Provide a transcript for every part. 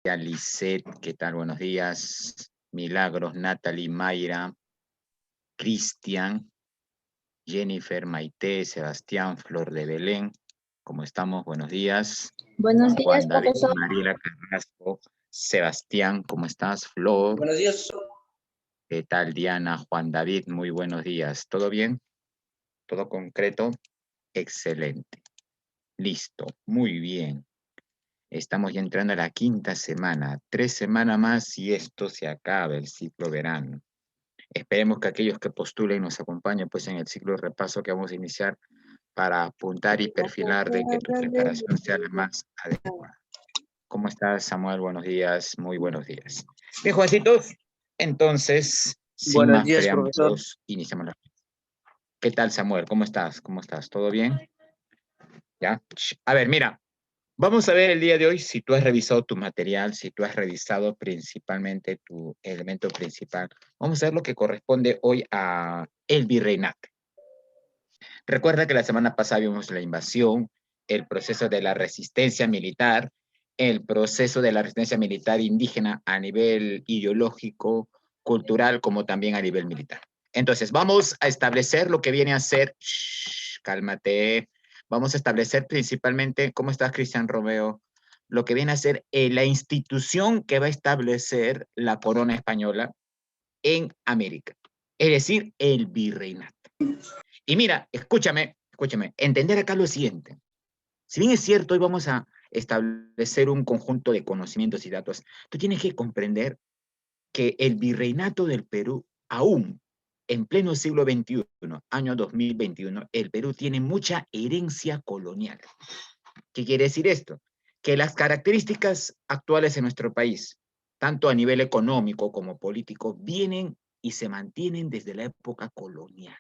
Lisette, ¿qué tal? Buenos días. Milagros, Natalie, Mayra, Cristian, Jennifer, Maite, Sebastián, Flor de Belén. ¿Cómo estamos? Buenos días. Buenos días, Juan David, profesor. Mariela Carrasco, Sebastián, ¿cómo estás? Flor, Buenos días. ¿qué tal? Diana, Juan David, muy buenos días. ¿Todo bien? ¿Todo concreto? Excelente. Listo, muy bien. Estamos ya entrando a la quinta semana. 3 semanas más y esto se acaba, el ciclo verano. Esperemos que aquellos que postulen nos acompañen pues en el ciclo de repaso que vamos a iniciar para apuntar y perfilar de que tu preparación sea la más adecuada. ¿Cómo estás, Samuel? Buenos días, muy buenos días. Bien, jovencitos, entonces, sin Buenos más días, profesor. preámbulos, iniciamos la... ¿Qué tal, Samuel? ¿Cómo estás? ¿Cómo estás? ¿Todo bien? ¿Ya? A ver, mira, vamos a ver el día de hoy si tú has revisado tu material, si tú has revisado principalmente tu elemento principal. Vamos a ver lo que corresponde hoy a el virreinato. Recuerda que la semana pasada vimos la invasión, el proceso de la resistencia militar, el proceso de la resistencia militar indígena a nivel ideológico, cultural, como también a nivel militar. Entonces, vamos a establecer lo que viene a ser, cálmate, vamos a establecer principalmente, ¿cómo estás, Cristian Romeo? Lo que viene a ser la institución que va a establecer la corona española en América, es decir, el virreinato. Y mira, escúchame, entender acá lo siguiente. Si bien es cierto, hoy vamos a establecer un conjunto de conocimientos y datos, tú tienes que comprender que el virreinato del Perú, aún en pleno siglo XXI, año 2021, el Perú tiene mucha herencia colonial. ¿Qué quiere decir esto? Que las características actuales en nuestro país, tanto a nivel económico como político, vienen y se mantienen desde la época colonial.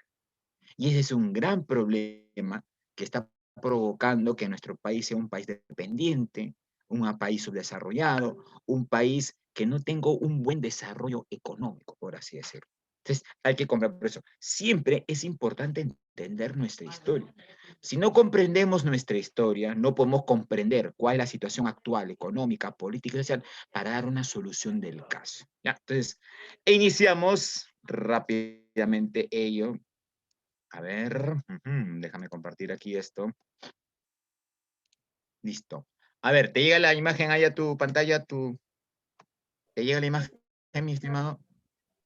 Y ese es un gran problema que está provocando que nuestro país sea un país dependiente, un país subdesarrollado, un país que no tenga un buen desarrollo económico, por así decirlo. Entonces, hay que comprender por eso. Siempre es importante entender nuestra historia. Si no comprendemos nuestra historia, no podemos comprender cuál es la situación actual, económica, política y social, para dar una solución del caso. ¿Ya? Entonces, iniciamos rápidamente ello. A ver, déjame compartir aquí esto. Listo. A ver, ¿te llega la imagen ahí a tu pantalla? ¿Te llega la imagen, mi estimado?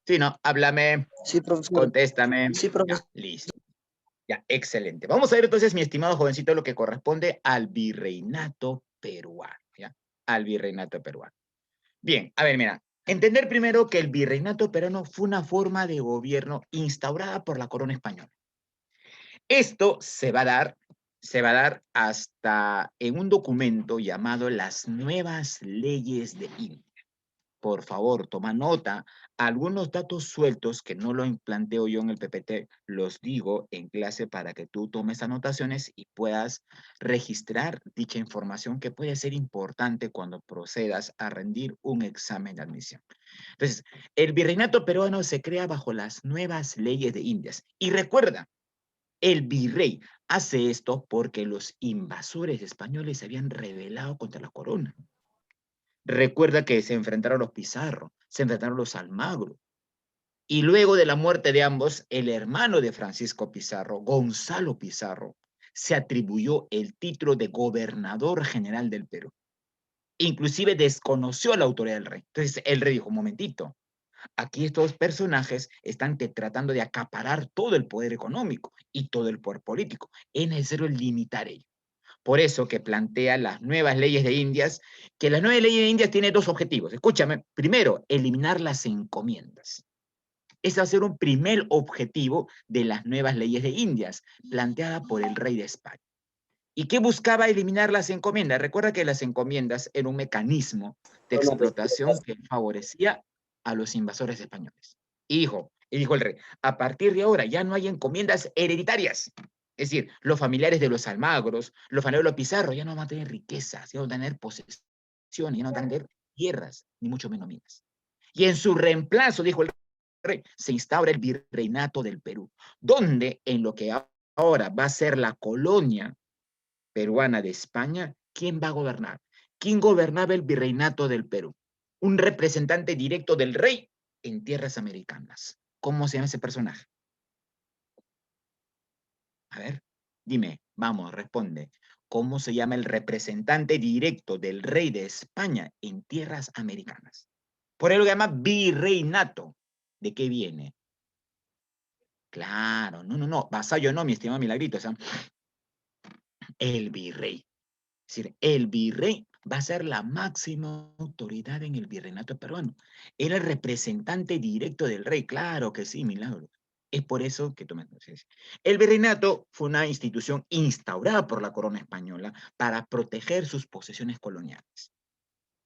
Sí, no, háblame, Sí, profesor. contéstame. Sí, Ya, profesor. listo. Ya, excelente. Vamos a ver entonces, mi estimado jovencito, lo que corresponde al virreinato peruano, ¿ya? Al virreinato peruano. Bien, a ver, mira. Entender primero que el virreinato peruano fue una forma de gobierno instaurada por la corona española. Esto se va a dar hasta en un documento llamado Las Nuevas Leyes de India. Por favor, toma nota. Algunos datos sueltos que no lo planteo yo en el PPT, los digo en clase para que tú tomes anotaciones y puedas registrar dicha información que puede ser importante cuando procedas a rendir un examen de admisión. Entonces, el virreinato peruano se crea bajo las nuevas leyes de Indias. Y recuerda, el virrey hace esto porque los invasores españoles se habían rebelado contra la corona. Recuerda que se enfrentaron los Pizarro, se enfrentaron los Almagro. Y luego de la muerte de ambos, el hermano de Francisco Pizarro, Gonzalo Pizarro, se atribuyó el título de gobernador general del Perú. Inclusive desconoció la autoridad del rey. Entonces el rey dijo, un momentito, aquí estos personajes están tratando de acaparar todo el poder económico y todo el poder político. Es necesario limitar ello. Por eso que plantea las nuevas leyes de Indias, que las nuevas leyes de Indias tienen dos objetivos. Escúchame, primero, eliminar las encomiendas. Ese va a ser un primer objetivo de las nuevas leyes de Indias, planteada por el rey de España. ¿Y qué buscaba eliminar las encomiendas? Recuerda que las encomiendas eran un mecanismo de explotación que favorecía a los invasores españoles. Y dijo el rey, a partir de ahora ya no hay encomiendas hereditarias. Es decir, los familiares de los Almagros, los familiares de los Pizarro ya no van a tener riquezas, ya no van a tener posesiones, ya no van a tener tierras, ni mucho menos minas. Y en su reemplazo, dijo el rey, se instaura el virreinato del Perú, donde en lo que ahora va a ser la colonia peruana de España, ¿quién va a gobernar? ¿Quién gobernaba el virreinato del Perú? Un representante directo del rey en tierras americanas. ¿Cómo se llama ese personaje? A ver, dime, vamos, responde. ¿Cómo se llama el representante directo del rey de España en tierras americanas? Por eso lo llama virreinato. ¿De qué viene? Claro, no, vasallo no, mi estimado Milagrito, o sea, el virrey. Es decir, el virrey va a ser la máxima autoridad en el virreinato peruano. Era el representante directo del rey, claro que sí, Milagro. Es por eso que tú me dices. El virreinato fue una institución instaurada por la corona española para proteger sus posesiones coloniales,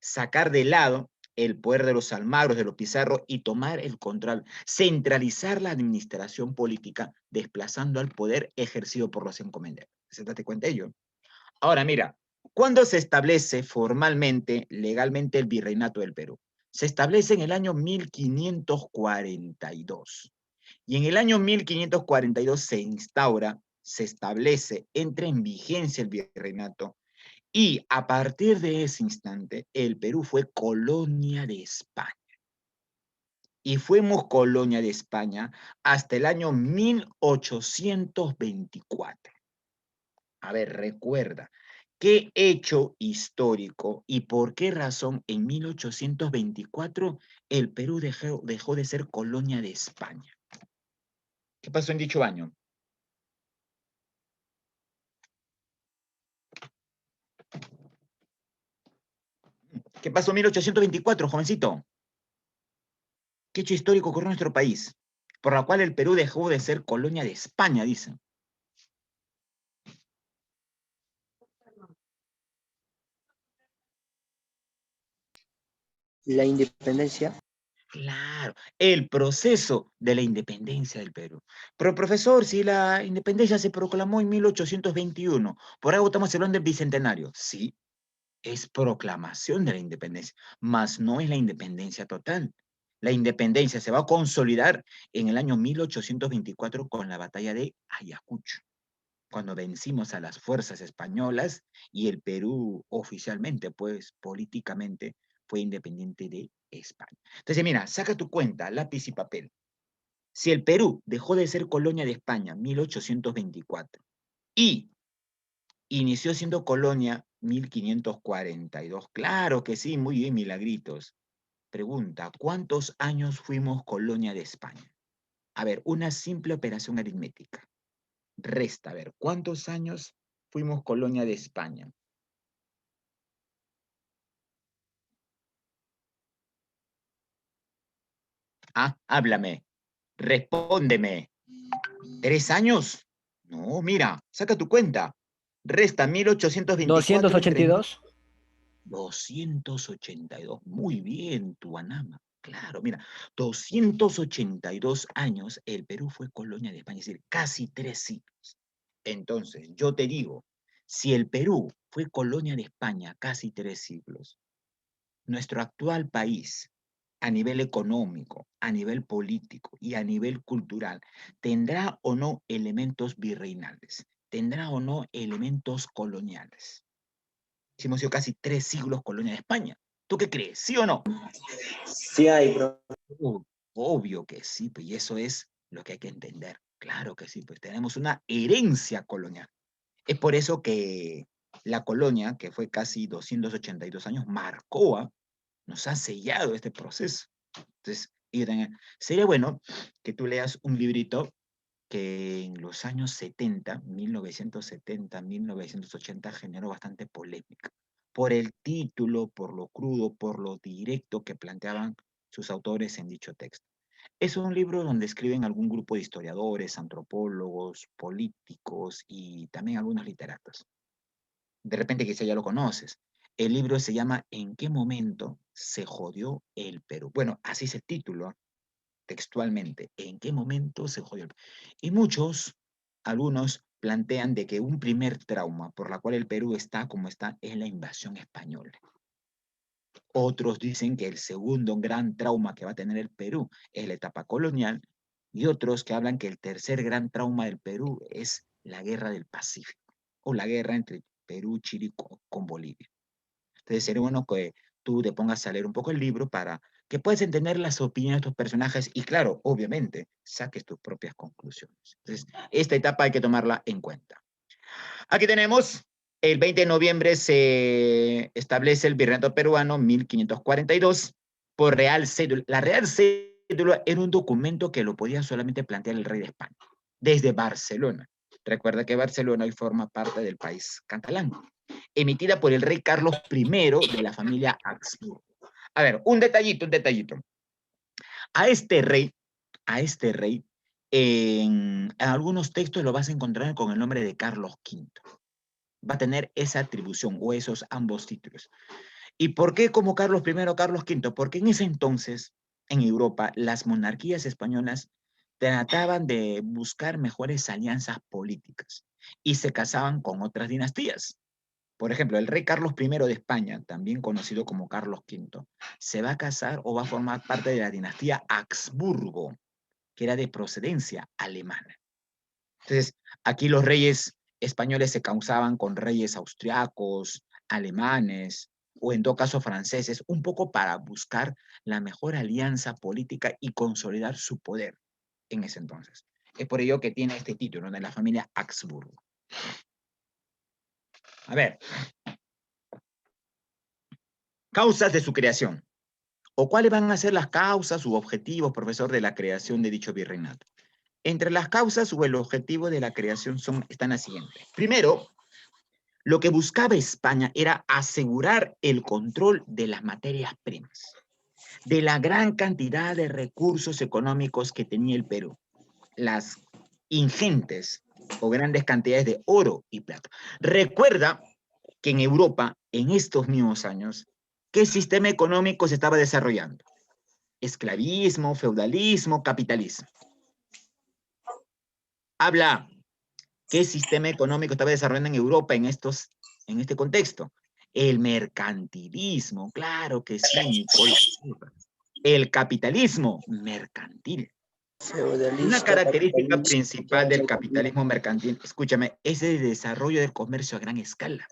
sacar de lado el poder de los Almagros, de los Pizarro y tomar el control, centralizar la administración política, desplazando al poder ejercido por los encomenderos. ¿Se date cuenta de ello? Ahora, mira, ¿cuándo se establece formalmente, legalmente, el virreinato del Perú? Se establece en el año 1542. Y en el año 1542 se instaura, se establece, entra en vigencia el virreinato. Y a partir de ese instante, el Perú fue colonia de España. Y fuimos colonia de España hasta el año 1824. A ver, recuerda, ¿qué hecho histórico y por qué razón en 1824 el Perú dejó de ser colonia de España? ¿Qué pasó en dicho año? ¿Qué pasó en 1824, jovencito? ¿Qué hecho histórico ocurrió en nuestro país? Por la cual el Perú dejó de ser colonia de España, dicen. La independencia. Claro, el proceso de la independencia del Perú. Pero profesor, si la independencia se proclamó en 1821, por algo estamos hablando del bicentenario. Sí, es proclamación de la independencia, mas no es la independencia total. La independencia se va a consolidar en el año 1824 con la batalla de Ayacucho, cuando vencimos a las fuerzas españolas y el Perú oficialmente, pues políticamente, fue independiente de España. Entonces, mira, saca tu cuenta, lápiz y papel. Si el Perú dejó de ser colonia de España en 1824 y inició siendo colonia 1542. Claro que sí, muy bien, Milagritos. Pregunta, ¿cuántos años fuimos colonia de España? A ver, una simple operación aritmética. Resta, a ver, ¿cuántos años fuimos colonia de España? Ah, háblame, respóndeme. ¿3 años? No, mira, saca tu cuenta. Resta 1824 282. entre 282. Muy bien, Tuanama. Claro, mira, 282 años el Perú fue colonia de España, es decir, casi 3 siglos. Entonces, yo te digo, si el Perú fue colonia de España casi 3 siglos, nuestro actual país, a nivel económico, a nivel político y a nivel cultural, ¿tendrá o no elementos virreinales? ¿Tendrá o no elementos coloniales? Si hemos sido casi 3 siglos colonia de España. ¿Tú qué crees? ¿Sí o no? Sí hay, bro. Obvio que sí, pues, y eso es lo que hay que entender. Claro que sí, pues tenemos una herencia colonial. Es por eso que la colonia, que fue casi 282 años, marcó, nos ha sellado este proceso. Entonces, sería bueno que tú leas un librito que en los años 70, 1970, 1980, generó bastante polémica por el título, por lo crudo, por lo directo que planteaban sus autores en dicho texto. Es un libro donde escriben algún grupo de historiadores, antropólogos, políticos y también algunos literatos. De repente quizá ya lo conoces. El libro se llama ¿En qué momento se jodió el Perú? Bueno, así es el título, textualmente. ¿En qué momento se jodió el Perú? Y muchos, algunos, plantean de que un primer trauma por la cual el Perú está como está es la invasión española. Otros dicen que el segundo gran trauma que va a tener el Perú es la etapa colonial y otros que hablan que el tercer gran trauma del Perú es la guerra del Pacífico o la guerra entre Perú, Chile con Bolivia. Entonces sería bueno que tú te pongas a leer un poco el libro para que puedas entender las opiniones de tus personajes y claro, obviamente, saques tus propias conclusiones. Entonces, esta etapa hay que tomarla en cuenta. Aquí tenemos, el 20 de noviembre se establece el Virreinato Peruano 1542 por Real Cédula. La Real Cédula era un documento que lo podía solamente plantear el rey de España, desde Barcelona. Recuerda que Barcelona hoy forma parte del país catalán, emitida por el rey Carlos I de la familia Habsburgo. A ver, un detallito, un detallito. A este rey, en algunos textos lo vas a encontrar con el nombre de Carlos V. Va a tener esa atribución o esos ambos títulos. ¿Y por qué como Carlos I o Carlos V? Porque en ese entonces, en Europa, las monarquías españolas trataban de buscar mejores alianzas políticas y se casaban con otras dinastías. Por ejemplo, el rey Carlos I de España, también conocido como Carlos V, se va a casar o va a formar parte de la dinastía Habsburgo, que era de procedencia alemana. Entonces, aquí los reyes españoles se causaban con reyes austriacos, alemanes, o en todo caso franceses, un poco para buscar la mejor alianza política y consolidar su poder en ese entonces. Es por ello que tiene este título de la familia Habsburgo. A ver, causas de su creación. ¿O cuáles van a ser las causas u objetivos, profesor, de la creación de dicho virreinato? Entre las causas o el objetivo de la creación están las siguientes. Primero, lo que buscaba España era asegurar el control de las materias primas, de la gran cantidad de recursos económicos que tenía el Perú, las ingentes o grandes cantidades de oro y plata. Recuerda que en Europa, en estos mismos años, ¿qué sistema económico se estaba desarrollando? Esclavismo, feudalismo, capitalismo. Habla, ¿qué sistema económico estaba desarrollando en Europa en este contexto? El mercantilismo, claro que sí, Nicole. El capitalismo mercantil. Una Feudalista, característica capitalista, principal del capitalismo mercantil, escúchame, es el desarrollo del comercio a gran escala.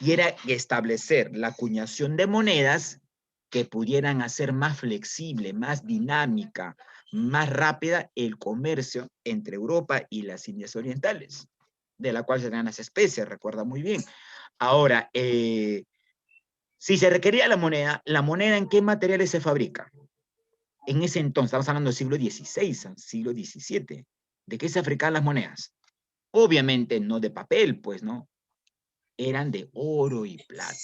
Y era establecer la acuñación de monedas que pudieran hacer más flexible, más dinámica, más rápida el comercio entre Europa y las Indias Orientales, de la cual se dan las especies, recuerda muy bien. Ahora, si se requería ¿la moneda en qué materiales se fabrica? En ese entonces, estamos hablando del siglo XVI, siglo XVII. ¿De qué se fabricaban las monedas? Obviamente no de papel, pues, ¿no? Eran de oro y plata.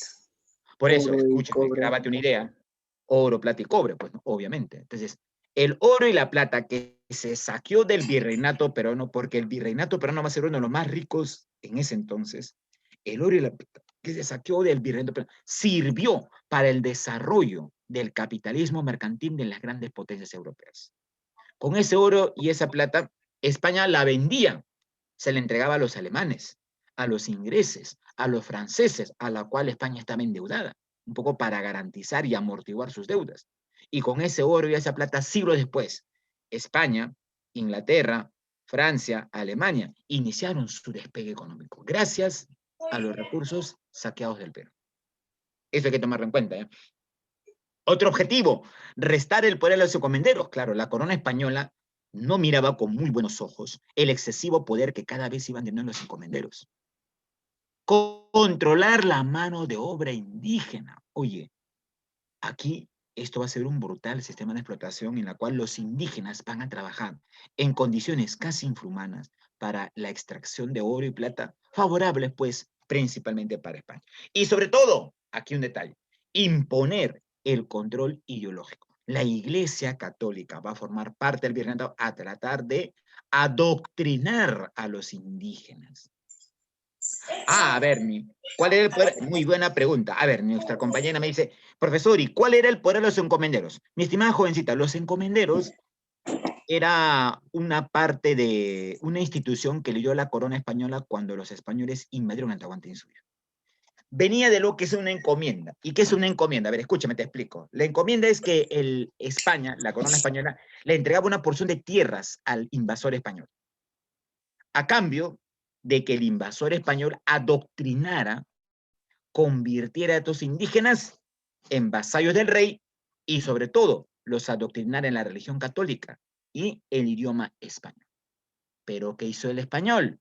Por eso, oro y escúchame, cobre. grábate una idea. Oro, plata y cobre, pues, ¿no? Obviamente. Entonces, el oro y la plata que se saqueó del virreinato peruano, porque el virreinato peruano va a ser uno de los más ricos en ese entonces, el oro y la plata que se saqueó del virreinato peruano sirvió para el desarrollo del capitalismo mercantil de las grandes potencias europeas. Con ese oro y esa plata, España la vendía, se le entregaba a los alemanes, a los ingleses, a los franceses, a la cual España estaba endeudada, un poco para garantizar y amortiguar sus deudas. Y con ese oro y esa plata, siglos después, España, Inglaterra, Francia, Alemania, iniciaron su despegue económico, gracias a los recursos saqueados del Perú. Eso hay que tomarlo en cuenta, ¿eh? Otro objetivo, restar el poder a los encomenderos. Claro, la corona española no miraba con muy buenos ojos el excesivo poder que cada vez iban teniendo los encomenderos. Controlar la mano de obra indígena. Oye, aquí esto va a ser un brutal sistema de explotación en la cual los indígenas van a trabajar en condiciones casi infrahumanas para la extracción de oro y plata, favorables pues principalmente para España. Y sobre todo, aquí un detalle, imponer el control ideológico. La Iglesia Católica va a formar parte del virreinato a tratar de adoctrinar a los indígenas. A ver, ¿cuál era el poder? Muy buena pregunta. A ver, nuestra compañera me dice, profesor, ¿y cuál era el poder de los encomenderos? Mi estimada jovencita, los encomenderos era una parte de una institución que le dio la corona española cuando los españoles invadieron Antahuantinsuyo. Venía de lo que es una encomienda. ¿Y qué es una encomienda? A ver, escúchame, te explico. La encomienda es que España, la corona española, le entregaba una porción de tierras al invasor español. A cambio de que el invasor español adoctrinara convirtiera a estos indígenas en vasallos del rey y sobre todo los adoctrinara en la religión católica y el idioma español. Pero ¿qué hizo el español?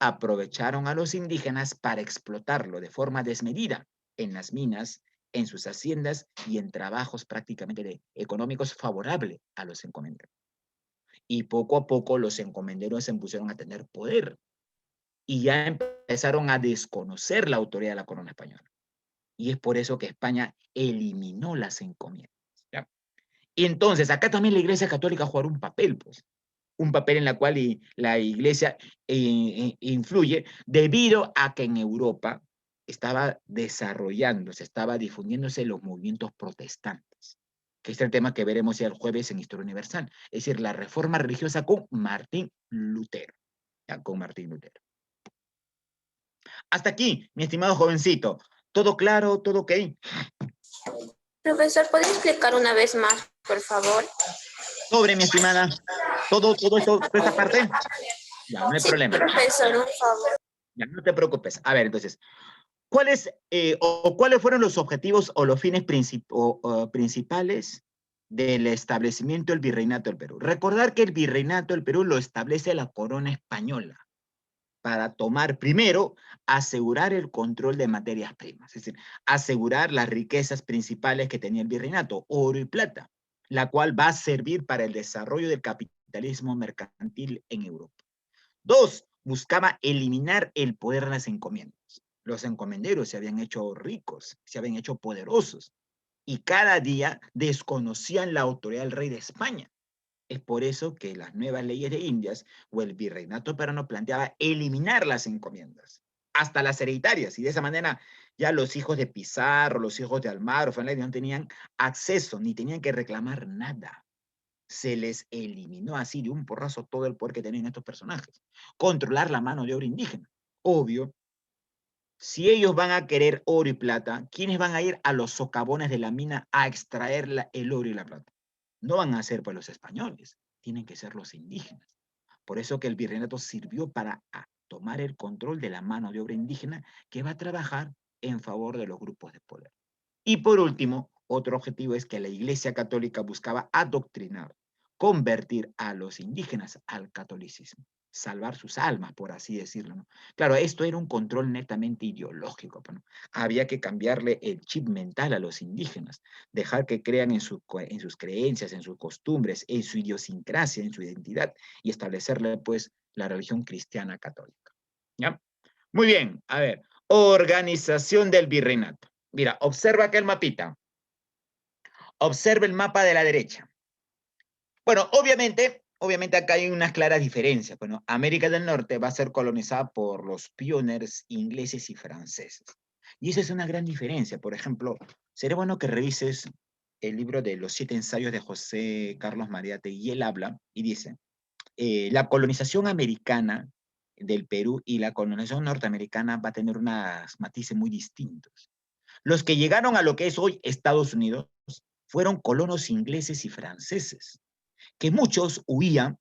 Aprovecharon a los indígenas para explotarlo de forma desmedida en las minas, en sus haciendas y en trabajos prácticamente económicos favorables a los encomenderos. Y poco a poco los encomenderos se pusieron a tener poder y ya empezaron a desconocer la autoridad de la corona española. Y es por eso que España eliminó las encomiendas, ¿ya? Y entonces acá también la Iglesia Católica juega un papel, pues, un papel en la cual la Iglesia influye debido a que en Europa estaba desarrollándose, estaba difundiéndose los movimientos protestantes, que es el tema que veremos ya el jueves en Historia Universal, es decir, la reforma religiosa con Martín Lutero, ¿ya? Con Martín Lutero. Hasta aquí, mi estimado jovencito. ¿Todo claro? ¿Todo ok? Profesor, ¿puede explicar una vez más, por favor? Sobre, mi estimada. ¿Todo esto, toda esta parte? Ya, no hay problema. Profesor, un favor. Ya, no te preocupes. A ver, entonces, ¿cuáles fueron los objetivos o los fines principales del establecimiento del Virreinato del Perú? Recordar que el Virreinato del Perú lo establece la corona española para tomar, primero, asegurar el control de materias primas, es decir, asegurar las riquezas principales que tenía el virreinato, oro y plata, la cual va a servir para el desarrollo del capitalismo mercantil en Europa. Dos, buscaba eliminar el poder de las encomiendas. Los encomenderos se habían hecho ricos, se habían hecho poderosos, y cada día desconocían la autoridad del rey de España. Es por eso que las nuevas leyes de Indias o el virreinato peruano planteaba eliminar las encomiendas, hasta las hereditarias, y de esa manera ya los hijos de Pizarro, los hijos de Almagro, no tenían acceso ni tenían que reclamar nada. Se les eliminó así de un porrazo todo el poder que tenían estos personajes. Controlar la mano de obra indígena. Obvio, si ellos van a querer oro y plata, ¿quiénes van a ir a los socavones de la mina a extraer el oro y la plata? No van a ser pues los españoles, tienen que ser los indígenas. Por eso que el virreinato sirvió para tomar el control de la mano de obra indígena que va a trabajar en favor de los grupos de poder. Y por último, otro objetivo es que la Iglesia Católica buscaba adoctrinar, convertir a los indígenas al catolicismo, salvar sus almas, por así decirlo, ¿no? Claro, esto era un control netamente ideológico, ¿no? Había que cambiarle el chip mental a los indígenas, dejar que crean en sus creencias, en sus costumbres, en su idiosincrasia, en su identidad, y establecerle, pues, la religión cristiana católica, ¿ya? Muy bien, a ver, organización del virreinato. Mira, observa aquel mapita. Observa el mapa de la derecha. Bueno, obviamente acá hay unas claras diferencias. Bueno, América del Norte va a ser colonizada por los pioneros ingleses y franceses. Y esa es una gran diferencia. Por ejemplo, sería bueno que revises el libro de los 7 ensayos de José Carlos Mariate, y él habla y dice, la colonización americana del Perú y la colonización norteamericana va a tener unos matices muy distintos. Los que llegaron a lo que es hoy Estados Unidos fueron colonos ingleses y franceses, que muchos huían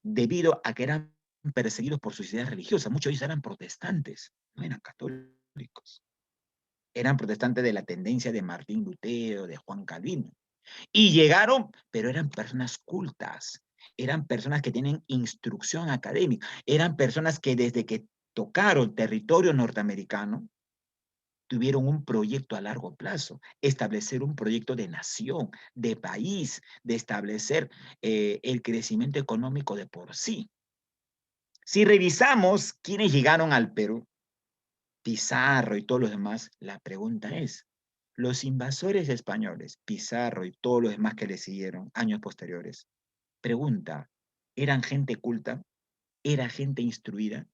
debido a que eran perseguidos por sus ideas religiosas. Muchos de ellos eran protestantes, no eran católicos. Eran protestantes de la tendencia de Martín Lutero, de Juan Calvino. Y llegaron, pero eran personas cultas, eran personas que tienen instrucción académica, eran personas que desde que tocaron territorio norteamericano, tuvieron un proyecto a largo plazo, establecer un proyecto de nación, de país, de establecer el crecimiento económico de por sí. Si revisamos quiénes llegaron al Perú, Pizarro y todos los demás, la pregunta es, los invasores españoles, Pizarro y todos los demás que le siguieron años posteriores, pregunta, ¿eran gente culta? ¿Era gente instruida?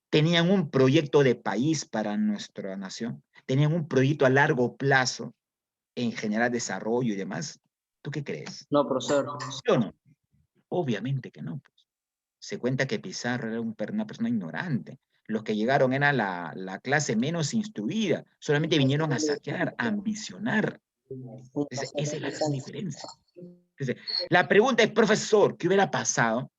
¿Tenían un proyecto de país para nuestra nación? ¿Tenían un proyecto a largo plazo en generar desarrollo y demás? ¿Tú qué crees? No, profesor. ¿Sí o no? Obviamente que no, pues. Se cuenta que Pizarro era una persona ignorante. Los que llegaron era la clase menos instruida. Solamente vinieron a saquear, a ambicionar. Esa es la gran diferencia. Entonces, la pregunta es, profesor, ¿qué hubiera pasado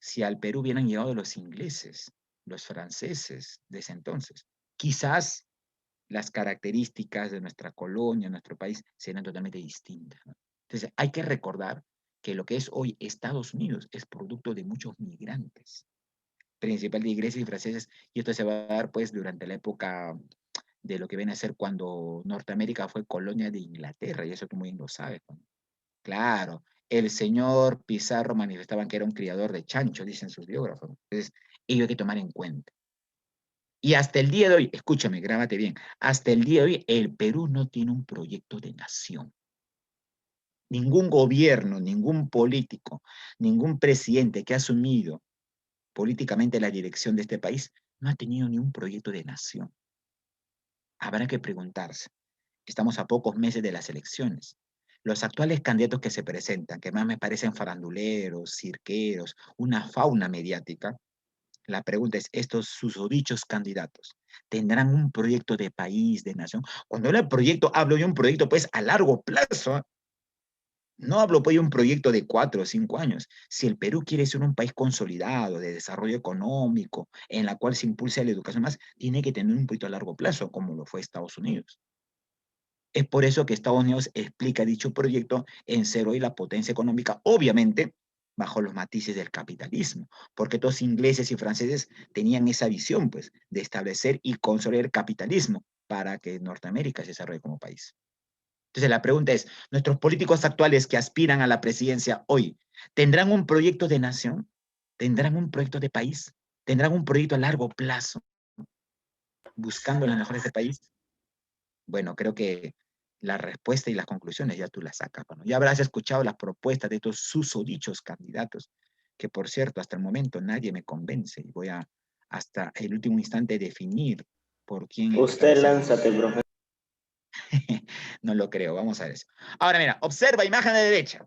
si al Perú hubieran llegado los ingleses, los franceses de ese entonces? Quizás las características de nuestra colonia, nuestro país, serán totalmente distintas, ¿no? Entonces, hay que recordar que lo que es hoy Estados Unidos es producto de muchos migrantes, principal de ingleses y franceses, y esto se va a dar pues durante la época de lo que viene a ser cuando Norteamérica fue colonia de Inglaterra, y eso tú muy bien lo sabes, ¿no? Claro, el señor Pizarro manifestaban que era un criador de chancho, dicen sus biógrafos. Entonces, ello hay que tomar en cuenta. Y hasta el día de hoy, escúchame, grábate bien, hasta el día de hoy el Perú no tiene un proyecto de nación. Ningún gobierno, ningún político, ningún presidente que ha asumido políticamente la dirección de este país no ha tenido ni un proyecto de nación. Habrá que preguntarse. Estamos a pocos meses de las elecciones. Los actuales candidatos que se presentan, que más me parecen faranduleros, cirqueros, una fauna mediática, la pregunta es, ¿estos susodichos candidatos tendrán un proyecto de país, de nación? Cuando hablo de proyecto, hablo de un proyecto pues a largo plazo. No hablo pues de un proyecto de 4 o 5 años. Si el Perú quiere ser un país consolidado, de desarrollo económico, en la cual se impulse la educación más, tiene que tener un proyecto a largo plazo, como lo fue Estados Unidos. Es por eso que Estados Unidos explica dicho proyecto en ser hoy la potencia económica, obviamente bajo los matices del capitalismo, porque todos ingleses y franceses tenían esa visión, pues, de establecer y consolidar el capitalismo para que Norteamérica se desarrolle como país. Entonces la pregunta es, ¿nuestros políticos actuales que aspiran a la presidencia hoy tendrán un proyecto de nación? ¿Tendrán un proyecto de país? ¿Tendrán un proyecto a largo plazo buscando las mejores de país? Bueno, creo que la respuesta y las conclusiones ya tú las sacas, ¿no? Ya habrás escuchado las propuestas de estos susodichos candidatos, que por cierto, hasta el momento nadie me convence y voy a hasta el último instante definir por quién Usted encabezar. lánzate, profe. No lo creo, vamos a ver eso. Ahora mira, observa imagen de derecha.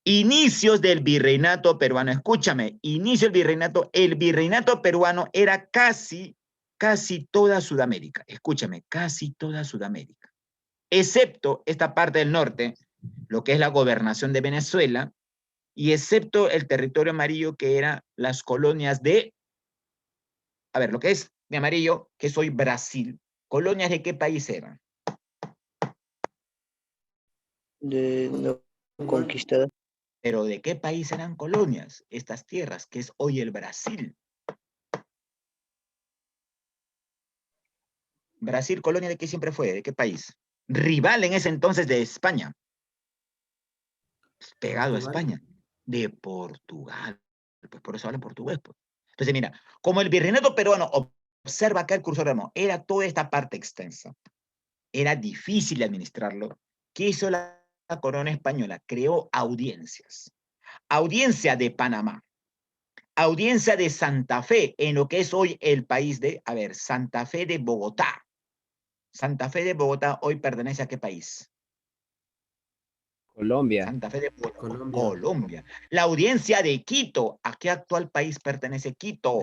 Inicios del virreinato peruano. Escúchame, inicio del virreinato. El virreinato peruano era casi toda Sudamérica. Escúchame, casi toda Sudamérica, excepto esta parte del norte, lo que es la gobernación de Venezuela, y excepto el territorio amarillo que eran las colonias de, a ver, lo que es de amarillo, que soy Brasil. ¿Colonias de qué país eran? De no conquistada. Pero ¿de qué país eran colonias? Estas tierras, que es hoy el Brasil. Brasil, colonia de qué siempre fue, ¿de qué país? Rival en ese entonces de España. Pegado a España. De Portugal. Pues por eso hablan portugués, pues. Entonces, mira, como el virreinato peruano, observa acá el cursor, era toda esta parte extensa. Era difícil de administrarlo. ¿Qué hizo la corona española? Creó audiencias. Audiencia de Panamá. Audiencia de Santa Fe, en lo que es hoy el país de, a ver, Santa Fe de Bogotá. Santa Fe de Bogotá hoy pertenece a qué país? Colombia. Santa Fe de Bogotá, Colombia. La audiencia de Quito, ¿a qué actual país pertenece Quito?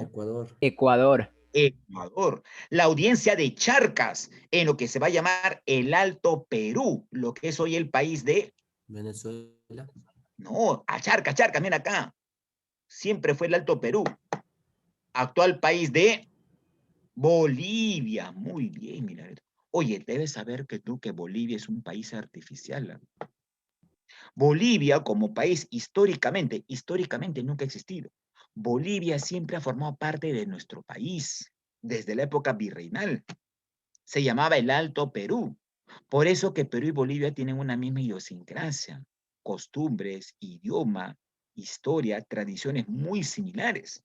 Ecuador. Ecuador. La audiencia de Charcas, en lo que se va a llamar el Alto Perú, lo que es hoy el país de... Venezuela. No, a Charcas, Charcas, mira acá. Siempre fue el Alto Perú. Actual país de Bolivia. Muy bien, mira. Oye, debes saber que tú que Bolivia es un país artificial, ¿eh? Bolivia como país históricamente nunca ha existido. Bolivia siempre ha formado parte de nuestro país, desde la época virreinal. Se llamaba el Alto Perú. Por eso que Perú y Bolivia tienen una misma idiosincrasia, costumbres, idioma, historia, tradiciones muy similares.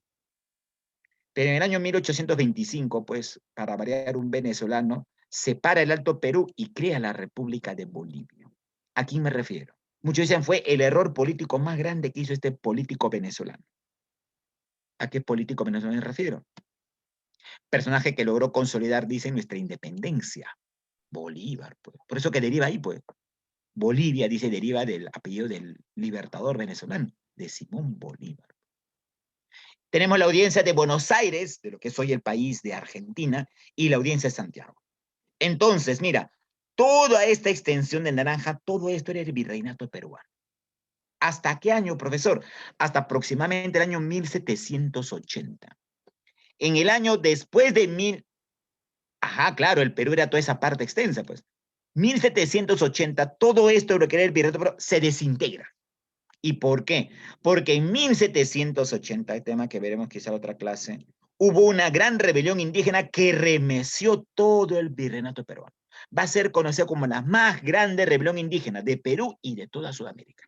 Pero en el año 1825, pues, para variar, un venezolano separa el Alto Perú y crea la República de Bolivia. ¿A quién me refiero? Muchos dicen fue el error político más grande que hizo este político venezolano. ¿A qué político venezolano me refiero? Personaje que logró consolidar, dicen, nuestra independencia. Bolívar, pues. Por eso que deriva ahí, pues. Bolivia, dice, deriva del apellido del libertador venezolano, de Simón Bolívar. Tenemos la audiencia de Buenos Aires, de lo que es hoy el país de Argentina, y la audiencia de Santiago. Entonces, mira, toda esta extensión de naranja, todo esto era el virreinato peruano. ¿Hasta qué año, profesor? Hasta aproximadamente el año 1780. En el año después de Ajá, claro, el Perú era toda esa parte extensa, pues. 1780, todo esto, lo que era el virreinato, pero se desintegra. ¿Y por qué? Porque en 1780, el tema que veremos quizá en otra clase, hubo una gran rebelión indígena que remeció todo el virreinato peruano. Va a ser conocida como la más grande rebelión indígena de Perú y de toda Sudamérica.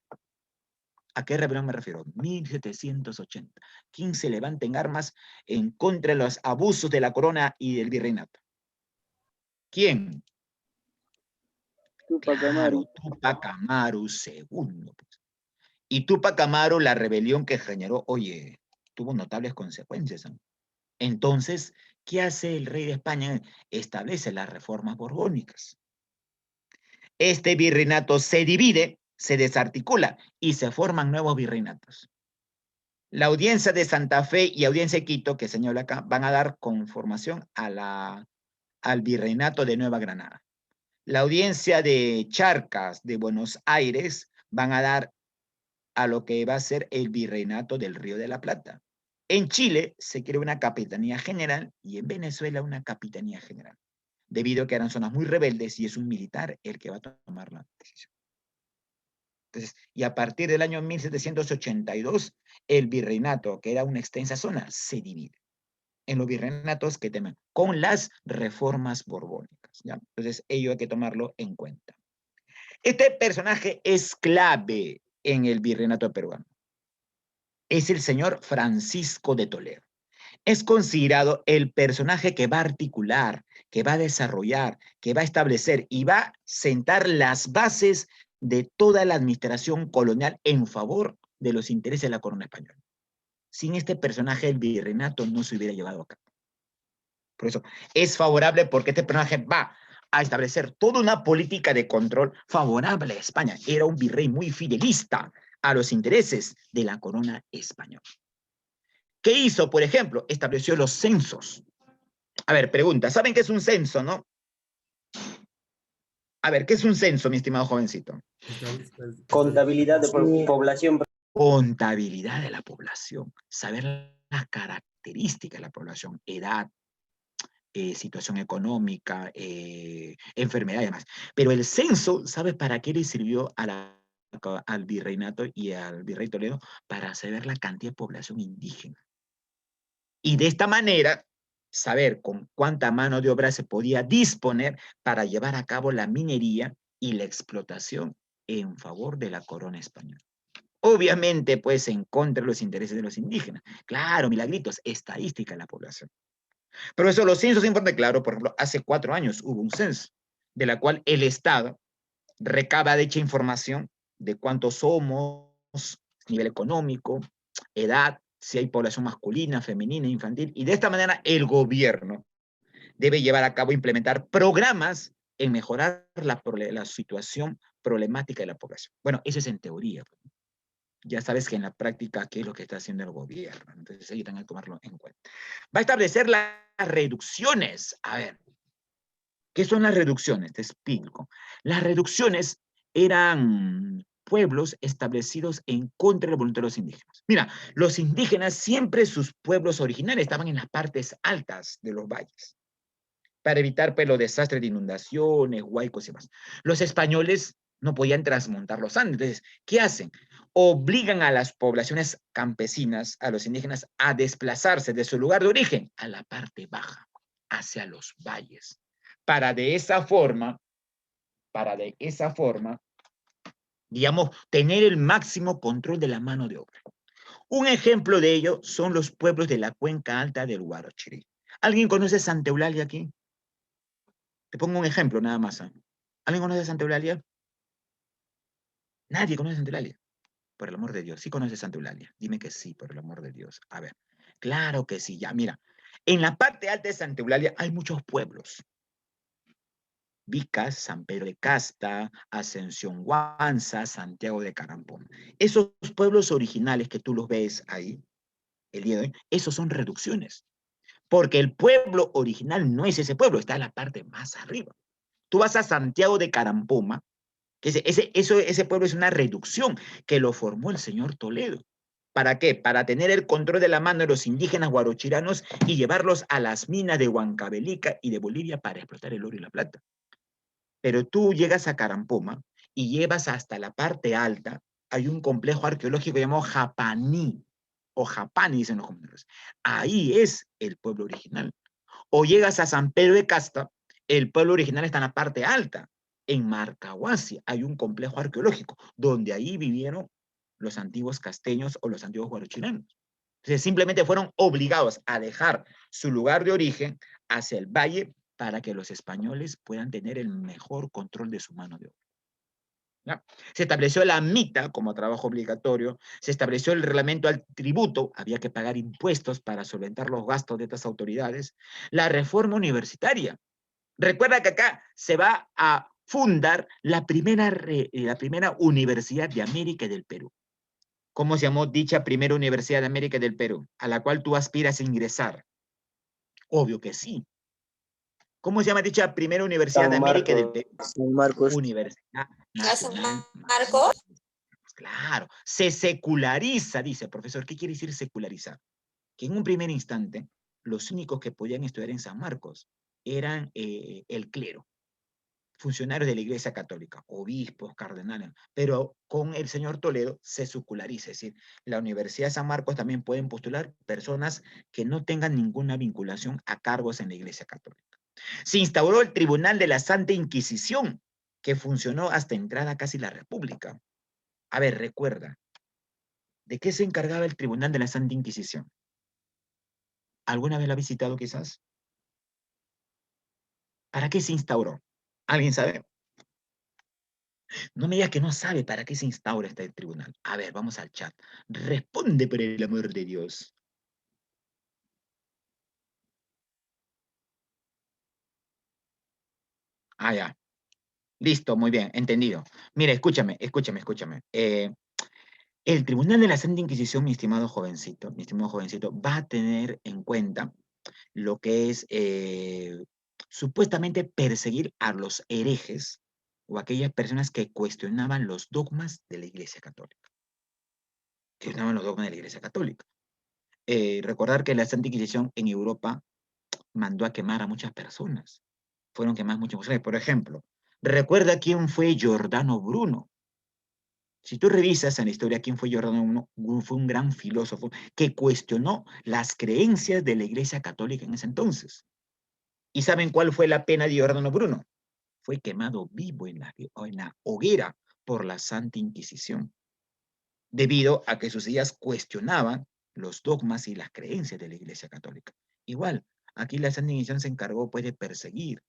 ¿A qué rebelión me refiero? 1780. ¿Quién se levanta en armas en contra de los abusos de la corona y del virreinato? ¿Quién? Tupac Claro, Amaru. Tupac Amaru II. Pues. Y Tupac Amaru, la rebelión que generó, oye, tuvo notables consecuencias. ¿No? Entonces, ¿qué hace el rey de España? Establece las reformas borbónicas. Este virreinato se divide, se desarticula y se forman nuevos virreinatos. La audiencia de Santa Fe y audiencia de Quito, que señala acá, van a dar conformación al virreinato de Nueva Granada. La audiencia de Charcas de Buenos Aires van a dar a lo que va a ser el virreinato del Río de la Plata. En Chile se crea una capitanía general y en Venezuela una capitanía general, debido a que eran zonas muy rebeldes y es un militar el que va a tomar la decisión. Entonces, y a partir del año 1782, el virreinato, que era una extensa zona, se divide en los virreinatos que temen con las reformas borbónicas. ¿Ya? Entonces, ello hay que tomarlo en cuenta. Este personaje es clave en el virreinato peruano. Es el señor Francisco de Toledo. Es considerado el personaje que va a articular, que va a desarrollar, que va a establecer y va a sentar las bases de toda la administración colonial en favor de los intereses de la corona española. Sin este personaje, el virreinato no se hubiera llevado a cabo. Por eso, es favorable porque este personaje va a establecer toda una política de control favorable a España. Era un virrey muy fidelista a los intereses de la corona española. ¿Qué hizo, por ejemplo? Estableció los censos. A ver, pregunta, ¿saben qué es un censo, no? A ver, ¿qué es un censo, mi estimado jovencito? Contabilidad de población. Contabilidad de la población, saber las características de la población, edad, situación económica, enfermedad y demás. Pero el censo, ¿sabes para qué le sirvió al virreinato y al virrey Toledo? Para saber la cantidad de población indígena. Y de esta manera, saber con cuánta mano de obra se podía disponer para llevar a cabo la minería y la explotación en favor de la corona española. Obviamente, pues, en contra de los intereses de los indígenas. Claro, milagritos, estadística de la población. Pero eso, los censos informan claro, por ejemplo, hace 4 años hubo un censo, de la cual el Estado recaba dicha información de cuántos somos, nivel económico, edad, si hay población masculina, femenina, infantil, y de esta manera el gobierno debe llevar a cabo, implementar programas en mejorar la situación problemática de la población. Bueno, eso es en teoría. Ya sabes que en la práctica, ¿qué es lo que está haciendo el gobierno? Entonces, ahí tengan que tomarlo en cuenta. Va a establecer las reducciones. A ver, ¿qué son las reducciones? Te explico. Las reducciones eran pueblos establecidos en contra de la voluntad de los indígenas. Mira, los indígenas siempre sus pueblos originales estaban en las partes altas de los valles para evitar pues, los desastres de inundaciones, huaicos y demás. Los españoles no podían transmontar los Andes. Entonces, ¿qué hacen? Obligan a las poblaciones campesinas, a los indígenas, a desplazarse de su lugar de origen a la parte baja, hacia los valles, para de esa forma, digamos, tener el máximo control de la mano de obra. Un ejemplo de ello son los pueblos de la cuenca alta del Huarochirí. ¿Alguien conoce Santa Eulalia aquí? Te pongo un ejemplo nada más. ¿Eh? ¿Alguien conoce Santa Eulalia? Nadie conoce Santa Eulalia. Por el amor de Dios, ¿sí conoces Santa Eulalia? Dime que sí, por el amor de Dios. A ver, claro que sí, ya, mira. En la parte alta de Santa Eulalia hay muchos pueblos. Vicas, San Pedro de Casta, Ascensión Guanza, Santiago de Carampón. Esos pueblos originales que tú los ves ahí, el día de hoy, esos son reducciones. Porque el pueblo original no es ese pueblo, está en la parte más arriba. Tú vas a Santiago de Carampoma, que ese pueblo es una reducción que lo formó el señor Toledo. ¿Para qué? Para tener el control de la mano de los indígenas guarochiranos y llevarlos a las minas de Huancavelica y de Bolivia para explotar el oro y la plata. Pero tú llegas a Carampoma y llevas hasta la parte alta, hay un complejo arqueológico llamado Japaní, o Japani, dicen los comuneros. Ahí es el pueblo original. O llegas a San Pedro de Casta, el pueblo original está en la parte alta. En Marcahuasi hay un complejo arqueológico, donde ahí vivieron los antiguos casteños o los antiguos guarochilenos. Entonces simplemente fueron obligados a dejar su lugar de origen hacia el valle para que los españoles puedan tener el mejor control de su mano de obra. ¿Ya? Se estableció la mita como trabajo obligatorio, se estableció el reglamento al tributo, había que pagar impuestos para solventar los gastos de estas autoridades, la reforma universitaria. Recuerda que acá se va a fundar la primera universidad de América y del Perú. ¿Cómo se llamó dicha primera universidad de América y del Perú, a la cual tú aspiras a ingresar? Obvio que sí. ¿Cómo se llama dicha primera universidad de América y del Perú? San Marcos. Universidad Nacional. Marcos. Claro, se seculariza, dice el profesor. ¿Qué quiere decir secularizar? Que en un primer instante, los únicos que podían estudiar en San Marcos eran el clero, funcionarios de la Iglesia Católica, obispos, cardenales, pero con el señor Toledo se seculariza, es decir, la Universidad de San Marcos también pueden postular personas que no tengan ninguna vinculación a cargos en la Iglesia Católica. Se instauró el Tribunal de la Santa Inquisición, que funcionó hasta entrada casi la República. A ver, recuerda, ¿de qué se encargaba el Tribunal de la Santa Inquisición? ¿Alguna vez lo ha visitado quizás? ¿Para qué se instauró? ¿Alguien sabe? No me digas que no sabe para qué se instaura este tribunal. A ver, vamos al chat. Responde por el amor de Dios. Ah, ya. Listo, muy bien, entendido. Mira, escúchame. El Tribunal de la Santa Inquisición, mi estimado jovencito, va a tener en cuenta lo que es supuestamente perseguir a los herejes o aquellas personas que cuestionaban los dogmas de la Iglesia Católica. Recordar que la Santa Inquisición en Europa mandó a quemar a muchas personas. Fueron quemadas muchas personas. Por ejemplo, recuerda quién fue Giordano Bruno. Si tú revisas en la historia quién fue Giordano Bruno, fue un gran filósofo que cuestionó las creencias de la Iglesia Católica en ese entonces. ¿Y saben cuál fue la pena de Giordano Bruno? Fue quemado vivo en la hoguera por la Santa Inquisición, debido a que sus ideas cuestionaban los dogmas y las creencias de la Iglesia Católica. Igual, aquí la Santa Inquisición se encargó pues de perseguir,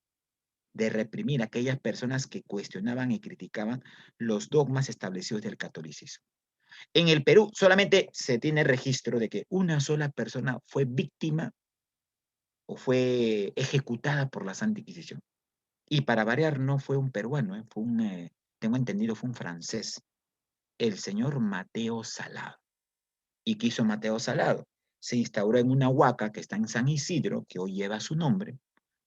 de reprimir a aquellas personas que cuestionaban y criticaban los dogmas establecidos del catolicismo. En el Perú solamente se tiene registro de que una sola persona fue víctima o fue ejecutada por la Santa Inquisición. Y para variar no fue un peruano, fue tengo entendido, fue un francés, el señor Mateo Salado. ¿Y qué hizo Mateo Salado? Se instauró en una huaca que está en San Isidro, que hoy lleva su nombre.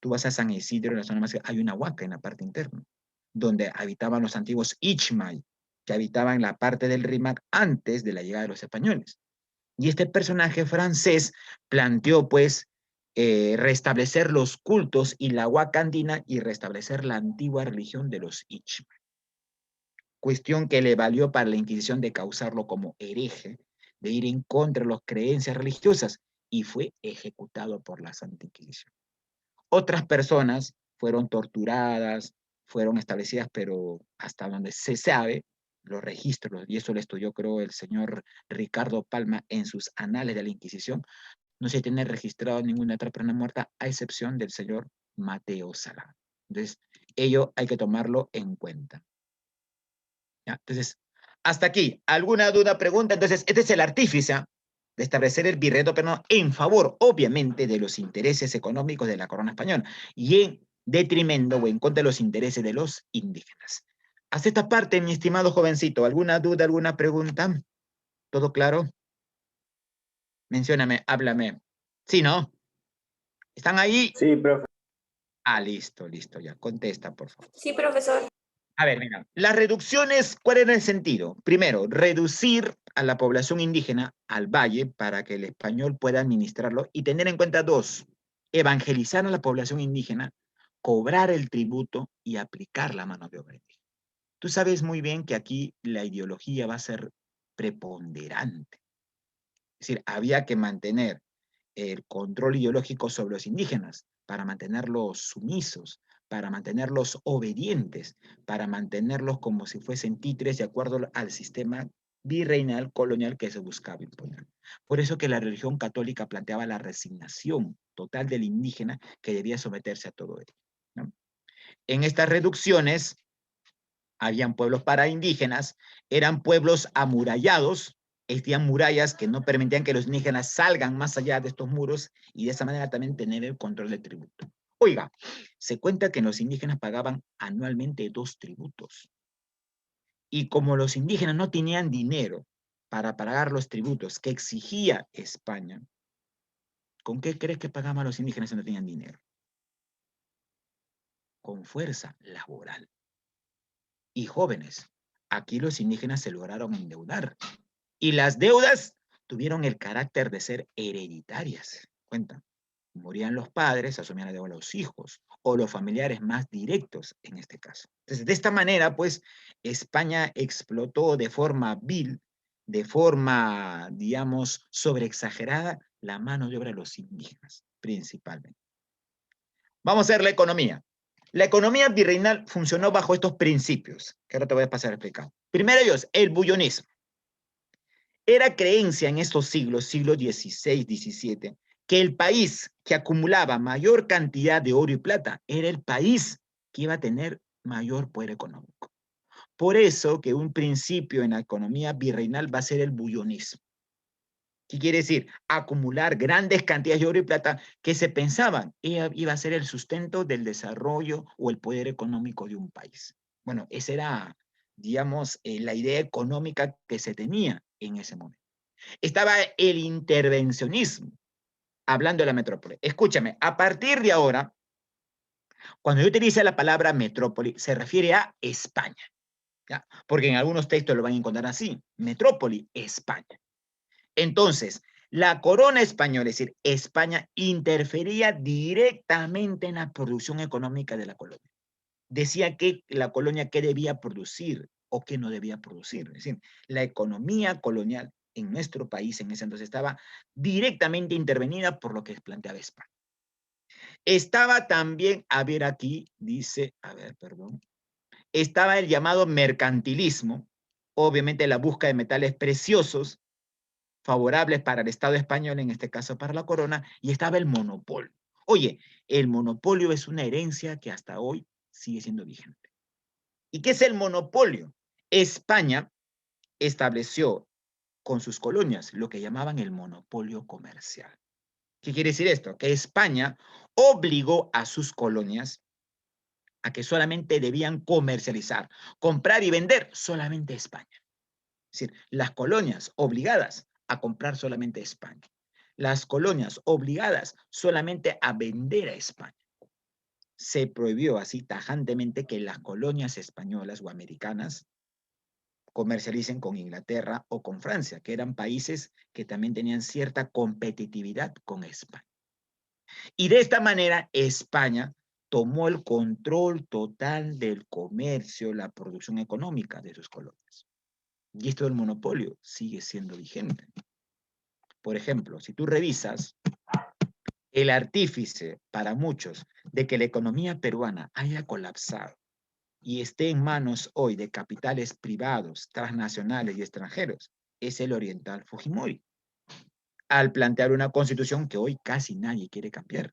Tú vas a San Isidro, en la zona más, hay una huaca en la parte interna, donde habitaban los antiguos Ichmay, que habitaban en la parte del Rímac antes de la llegada de los españoles. Y este personaje francés planteó, pues, restablecer los cultos y la huaca andina y restablecer la antigua religión de los Ichmay. Cuestión que le valió para la Inquisición de causarlo como hereje, de ir en contra de las creencias religiosas, y fue ejecutado por la Santa Inquisición. Otras personas fueron torturadas, fueron establecidas, pero hasta donde se sabe, los registros, y eso lo estudió creo el señor Ricardo Palma en sus anales de la Inquisición, no se tiene registrado ninguna otra persona muerta a excepción del señor Mateo Salado. Entonces, ello hay que tomarlo en cuenta. ¿Ya? Entonces, hasta aquí, ¿alguna duda, pregunta? Entonces, este es el artífice de establecer el virreinato peruano en favor, obviamente, de los intereses económicos de la corona española y en detrimento o en contra de los intereses de los indígenas. Hasta esta parte, mi estimado jovencito, ¿alguna duda, alguna pregunta? ¿Todo claro? Mencióname, háblame. ¿Sí, no? ¿Están ahí? Sí, profe. Ah, listo, listo, ya. Contesta, por favor. Sí, profesor. A ver, mira, las reducciones, ¿cuál era el sentido? Primero, reducir a la población indígena al valle para que el español pueda administrarlo y tener en cuenta dos, evangelizar a la población indígena, cobrar el tributo y aplicar la mano de obra indígena. Tú sabes muy bien que aquí la ideología va a ser preponderante. Es decir, había que mantener el control ideológico sobre los indígenas para mantenerlos sumisos, para mantenerlos obedientes, para mantenerlos como si fuesen títeres de acuerdo al sistema virreinal colonial que se buscaba imponer. Por eso que la religión católica planteaba la resignación total del indígena que debía someterse a todo ello, ¿no? En estas reducciones habían pueblos para indígenas, eran pueblos amurallados, existían murallas que no permitían que los indígenas salgan más allá de estos muros y de esa manera también tener el control del tributo. Oiga, se cuenta que los indígenas pagaban anualmente 2 tributos. Y como los indígenas no tenían dinero para pagar los tributos que exigía España, ¿con qué crees que pagaban los indígenas si no tenían dinero? Con fuerza laboral. Y jóvenes, aquí los indígenas se lograron endeudar. Y las deudas tuvieron el carácter de ser hereditarias. Cuenta, morían los padres, asumían la deuda los hijos o los familiares más directos en este caso. Entonces, de esta manera, pues, España explotó de forma vil, de forma, digamos, sobreexagerada, la mano de obra de los indígenas, principalmente. Vamos a ver la economía. La economía virreinal funcionó bajo estos principios, que ahora te voy a pasar a explicar. Primero ellos, el bullonismo. Era creencia en estos siglos, siglo XVI, XVII, que el país que acumulaba mayor cantidad de oro y plata era el país que iba a tener mayor poder económico. Por eso que un principio en la economía virreinal va a ser el bullonismo. ¿Qué quiere decir? Acumular grandes cantidades de oro y plata que se pensaban iba a ser el sustento del desarrollo o el poder económico de un país. Bueno, esa era, digamos, la idea económica que se tenía en ese momento. Estaba el intervencionismo, hablando de la metrópoli. Escúchame, a partir de ahora, cuando yo utilice la palabra metrópoli, se refiere a España, ¿ya? Porque en algunos textos lo van a encontrar así, metrópoli, España. Entonces, la corona española, es decir, España, interfería directamente en la producción económica de la colonia. Decía que la colonia qué debía producir o qué no debía producir. Es decir, la economía colonial en nuestro país en ese entonces estaba directamente intervenida por lo que planteaba España. Estaba también, a ver aquí, dice, a ver, perdón, estaba el llamado mercantilismo, obviamente la búsqueda de metales preciosos, favorables para el Estado español, en este caso para la corona, y estaba el monopolio. Oye, el monopolio es una herencia que hasta hoy sigue siendo vigente. ¿Y qué es el monopolio? España estableció con sus colonias lo que llamaban el monopolio comercial. ¿Qué quiere decir esto? Que España obligó a sus colonias a que solamente debían comercializar, comprar y vender solamente España. Es decir, las colonias obligadas a comprar solamente España. Las colonias obligadas solamente a vender a España. Se prohibió así tajantemente que las colonias españolas o americanas comercialicen con Inglaterra o con Francia, que eran países que también tenían cierta competitividad con España. Y de esta manera España tomó el control total del comercio, la producción económica de sus colonias. Y esto del monopolio sigue siendo vigente. Por ejemplo, si tú revisas, el artífice para muchos de que la economía peruana haya colapsado y esté en manos hoy de capitales privados, transnacionales y extranjeros, es el oriental Fujimori, al plantear una constitución que hoy casi nadie quiere cambiar.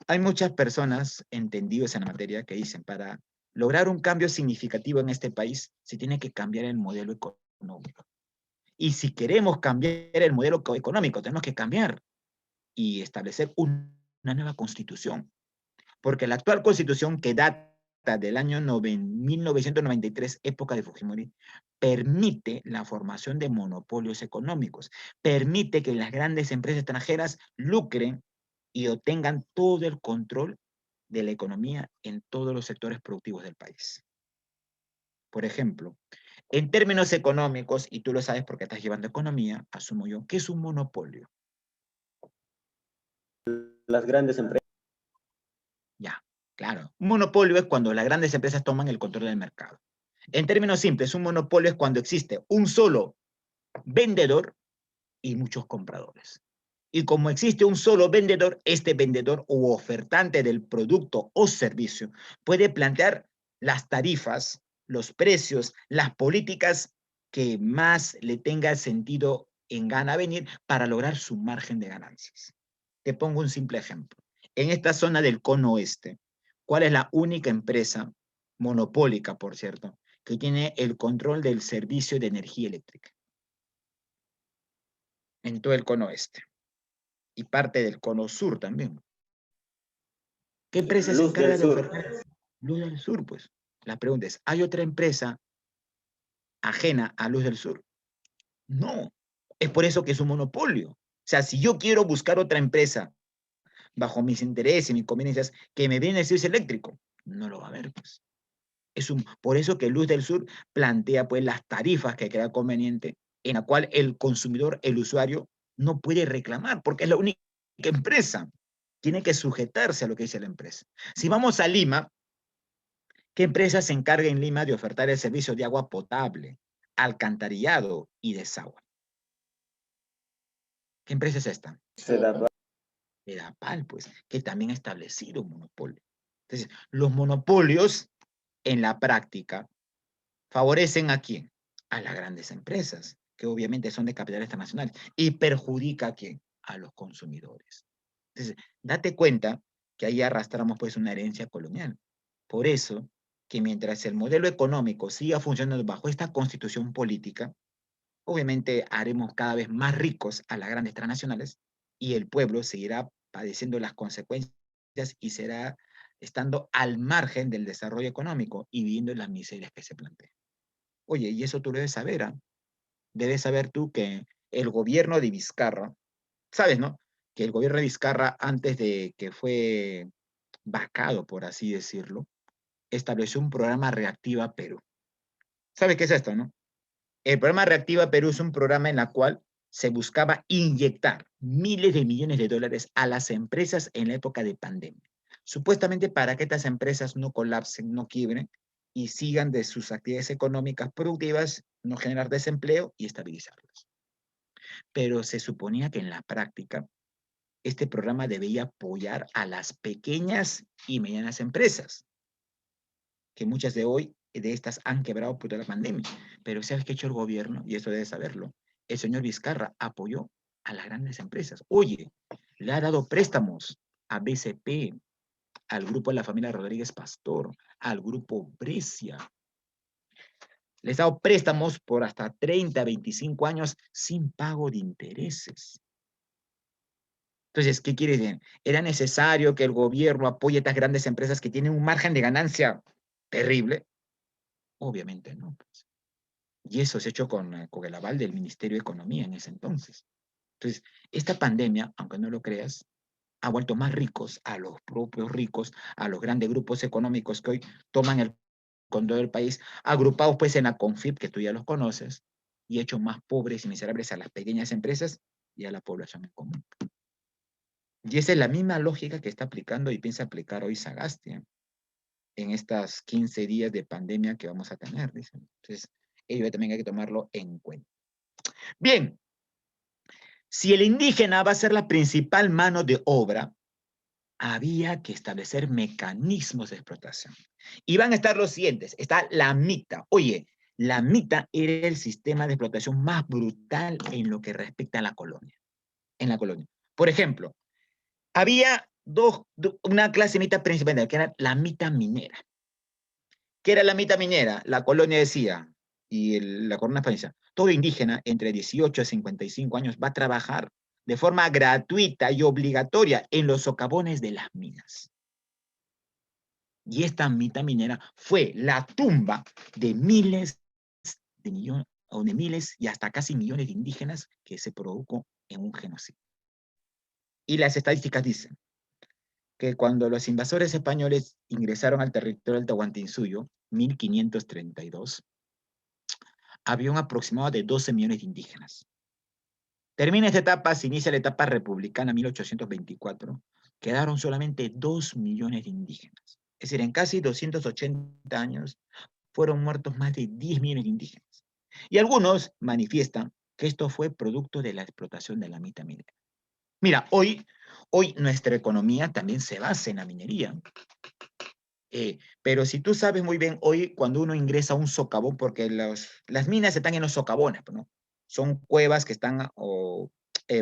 Hay muchas personas entendidas en la materia que dicen, para lograr un cambio significativo en este país, se tiene que cambiar el modelo económico. Y si queremos cambiar el modelo económico, tenemos que cambiar y establecer una nueva constitución. Porque la actual constitución, que data del año 1993, época de Fujimori, permite la formación de monopolios económicos, permite que las grandes empresas extranjeras lucren y obtengan todo el control de la economía en todos los sectores productivos del país. Por ejemplo, en términos económicos, y tú lo sabes porque estás llevando economía, asumo yo, ¿qué es un monopolio? Las grandes empresas. Ya, claro. Un monopolio es cuando las grandes empresas toman el control del mercado. En términos simples, un monopolio es cuando existe un solo vendedor y muchos compradores. Y como existe un solo vendedor, este vendedor o ofertante del producto o servicio puede plantear las tarifas, los precios, las políticas que más le tenga sentido en gana venir para lograr su margen de ganancias. Te pongo un simple ejemplo. En esta zona del cono oeste, ¿cuál es la única empresa monopólica, por cierto, que tiene el control del servicio de energía eléctrica? En todo el cono oeste y parte del cono sur también. ¿Qué empresa se Luz del encarga de Sur. ofertar? Luz del Sur, pues. La pregunta es, ¿hay otra empresa ajena a Luz del Sur? No. Es por eso que es un monopolio. O sea, si yo quiero buscar otra empresa bajo mis intereses y mis conveniencias que me viene el servicio eléctrico, no lo va a haber, pues. Por eso que Luz del Sur plantea pues las tarifas que crea conveniente, en la cual el consumidor, el usuario, no puede reclamar, porque es la única empresa. Tiene que sujetarse a lo que dice la empresa. Si vamos a Lima, ¿qué empresa se encarga en Lima de ofertar el servicio de agua potable, alcantarillado y desagüe? ¿Qué empresa es esta? Edapal, pues, que también ha establecido un monopolio. Entonces, los monopolios en la práctica favorecen ¿a quién? A las grandes empresas, que obviamente son de capital internacional, y perjudica ¿a quién? A los consumidores. Entonces, date cuenta que ahí arrastramos pues una herencia colonial. Por eso, que mientras el modelo económico siga funcionando bajo esta constitución política, obviamente haremos cada vez más ricos a las grandes transnacionales y el pueblo seguirá padeciendo las consecuencias y será estando al margen del desarrollo económico y viviendo las miserias que se plantean. Oye, y eso tú lo debes saber, ¿ah? Debes saber tú que el gobierno de Vizcarra, sabes, ¿no? Que el gobierno de Vizcarra, antes de que fue vacado, por así decirlo, estableció un programa Reactiva Perú. ¿Sabes qué es esto, no? El programa Reactiva Perú es un programa en el cual se buscaba inyectar miles de millones de dólares a las empresas en la época de pandemia. Supuestamente para que estas empresas no colapsen, no quiebren y sigan de sus actividades económicas productivas, no generar desempleo y estabilizarlas. Pero se suponía que en la práctica este programa debía apoyar a las pequeñas y medianas empresas, que muchas de estas han quebrado por la pandemia. Pero ¿sabes qué ha hecho el gobierno? Y eso debe saberlo. El señor Vizcarra apoyó a las grandes empresas. Oye, le ha dado préstamos a BCP, al grupo de la familia Rodríguez Pastor, al grupo Brescia. Les ha dado préstamos por hasta 30, 25 años sin pago de intereses. Entonces, ¿qué quiere decir? ¿Era necesario que el gobierno apoye a estas grandes empresas que tienen un margen de ganancia terrible? Obviamente no. Pues. Y eso se ha hecho con el aval del Ministerio de Economía en ese entonces. Entonces, esta pandemia, aunque no lo creas, ha vuelto más ricos a los propios ricos, a los grandes grupos económicos que hoy toman el control del país, agrupados pues en la CONFIP, que tú ya los conoces, y ha hecho más pobres y miserables a las pequeñas empresas y a la población en común. Y esa es la misma lógica que está aplicando y piensa aplicar hoy Sagasti en estas 15 días de pandemia que vamos a tener, dicen. Entonces, ello también hay que tomarlo en cuenta. Bien, si el indígena va a ser la principal mano de obra, había que establecer mecanismos de explotación. Y van a estar los siguientes. Está la MITA. Oye, la MITA era el sistema de explotación más brutal en lo que respecta a la colonia. En la colonia. Por ejemplo, había una clase de mita principal, que era la mita minera. ¿Qué era la mita minera? La colonia decía, y la corona española, todo indígena entre 18 y 55 años va a trabajar de forma gratuita y obligatoria en los socavones de las minas. Y esta mita minera fue la tumba de miles de millones, o de miles y hasta casi millones de indígenas que se produjo en un genocidio. Y las estadísticas dicen que cuando los invasores españoles ingresaron al territorio del Tahuantinsuyo, 1532, había un aproximado de 12 millones de indígenas. Termina esta etapa, se inicia la etapa republicana, 1824, quedaron solamente 2 millones de indígenas. Es decir, en casi 280 años fueron muertos más de 10 millones de indígenas. Y algunos manifiestan que esto fue producto de la explotación de la mitad minera. Mira, hoy nuestra economía también se basa en la minería. Pero si tú sabes muy bien, hoy cuando uno ingresa a un socavón, porque las minas están en los socavones, ¿no? Son cuevas que están, o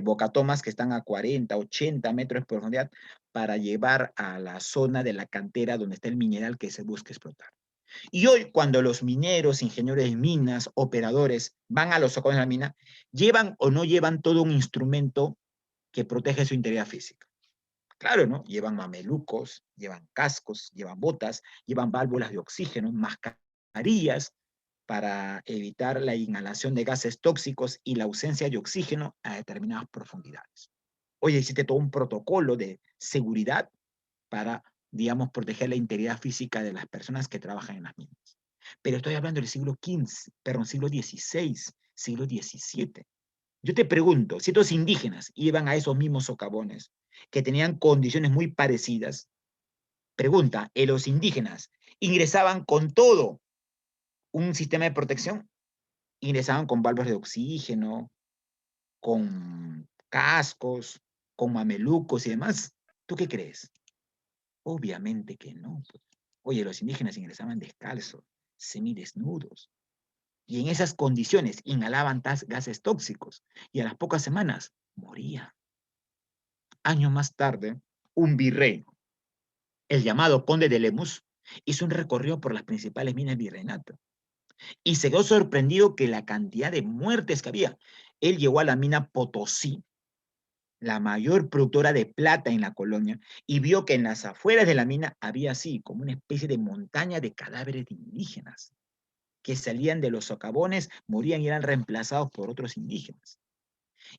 bocatomas que están a 40, 80 metros de profundidad para llevar a la zona de la cantera donde está el mineral que se busca explotar. Y hoy cuando los mineros, ingenieros de minas, operadores van a los socavones de la mina, llevan o no llevan todo un instrumento que protege su integridad física. Claro, ¿no? Llevan mamelucos, llevan cascos, llevan botas, llevan válvulas de oxígeno, mascarillas para evitar la inhalación de gases tóxicos y la ausencia de oxígeno a determinadas profundidades. Oye, existe todo un protocolo de seguridad para, digamos, proteger la integridad física de las personas que trabajan en las minas. Pero estoy hablando del siglo XV, perdón, siglo XVI, siglo XVII. Yo te pregunto, si estos indígenas iban a esos mismos socavones, que tenían condiciones muy parecidas, pregunta, ¿los indígenas ingresaban con todo un sistema de protección? ¿Ingresaban con válvulas de oxígeno, con cascos, con mamelucos y demás? ¿Tú qué crees? Obviamente que no. Oye, los indígenas ingresaban descalzos, semidesnudos, y en esas condiciones inhalaban gases tóxicos, y a las pocas semanas morían. Años más tarde, un virrey, el llamado conde de Lemus, hizo un recorrido por las principales minas virreinato y se quedó sorprendido que la cantidad de muertes que había. Él llegó a la mina Potosí, la mayor productora de plata en la colonia, y vio que en las afueras de la mina había así como una especie de montaña de cadáveres de indígenas que salían de los socavones, morían y eran reemplazados por otros indígenas.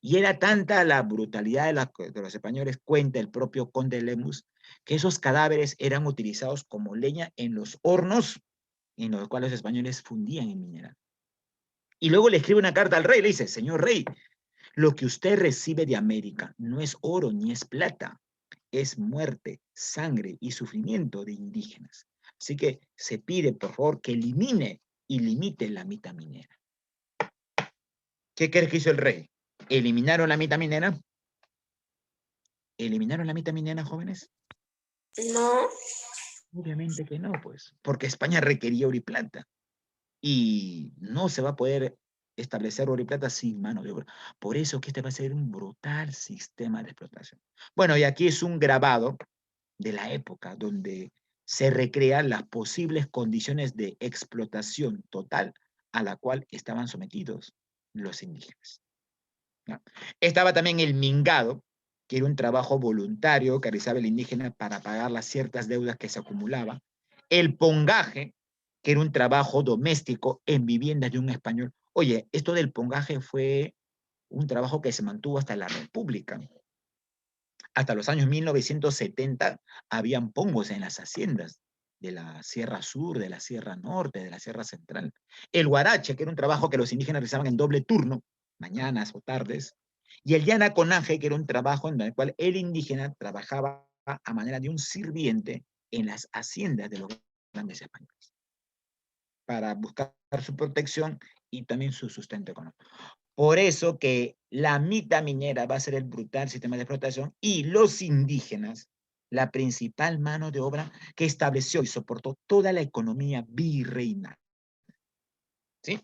Y era tanta la brutalidad de los españoles, cuenta el propio conde Lemus, que esos cadáveres eran utilizados como leña en los hornos en los cuales los españoles fundían el mineral. Y luego le escribe una carta al rey, le dice, señor rey, lo que usted recibe de América no es oro ni es plata, es muerte, sangre y sufrimiento de indígenas. Así que se pide, por favor, que elimine y limite la mitad minera. ¿Qué crees que hizo el rey? ¿Eliminaron la mitad minera? ¿Eliminaron la mitad minera, jóvenes? No. Obviamente que no, pues, porque España requería oro y plata. Y no se va a poder establecer oro y plata sin mano de obra. Por eso que este va a ser un brutal sistema de explotación. Bueno, y aquí es un grabado de la época donde se recrean las posibles condiciones de explotación total a la cual estaban sometidos los indígenas, ¿no? Estaba también el mingado, que era un trabajo voluntario que realizaba el indígena para pagar las ciertas deudas que se acumulaban. El pongaje, que era un trabajo doméstico en viviendas de un español. Oye, esto del pongaje fue un trabajo que se mantuvo hasta la República. Hasta los años 1970 habían pongos en las haciendas de la Sierra Sur, de la Sierra Norte, de la Sierra Central. El huarache, que era un trabajo que los indígenas realizaban en doble turno, mañanas o tardes, y el yanaconaje, que era un trabajo en el cual el indígena trabajaba a manera de un sirviente en las haciendas de los grandes españoles, para buscar su protección y también su sustento económico. Por eso que la mitad minera va a ser el brutal sistema de explotación y los indígenas, la principal mano de obra que estableció y soportó toda la economía virreinal. ¿Sí?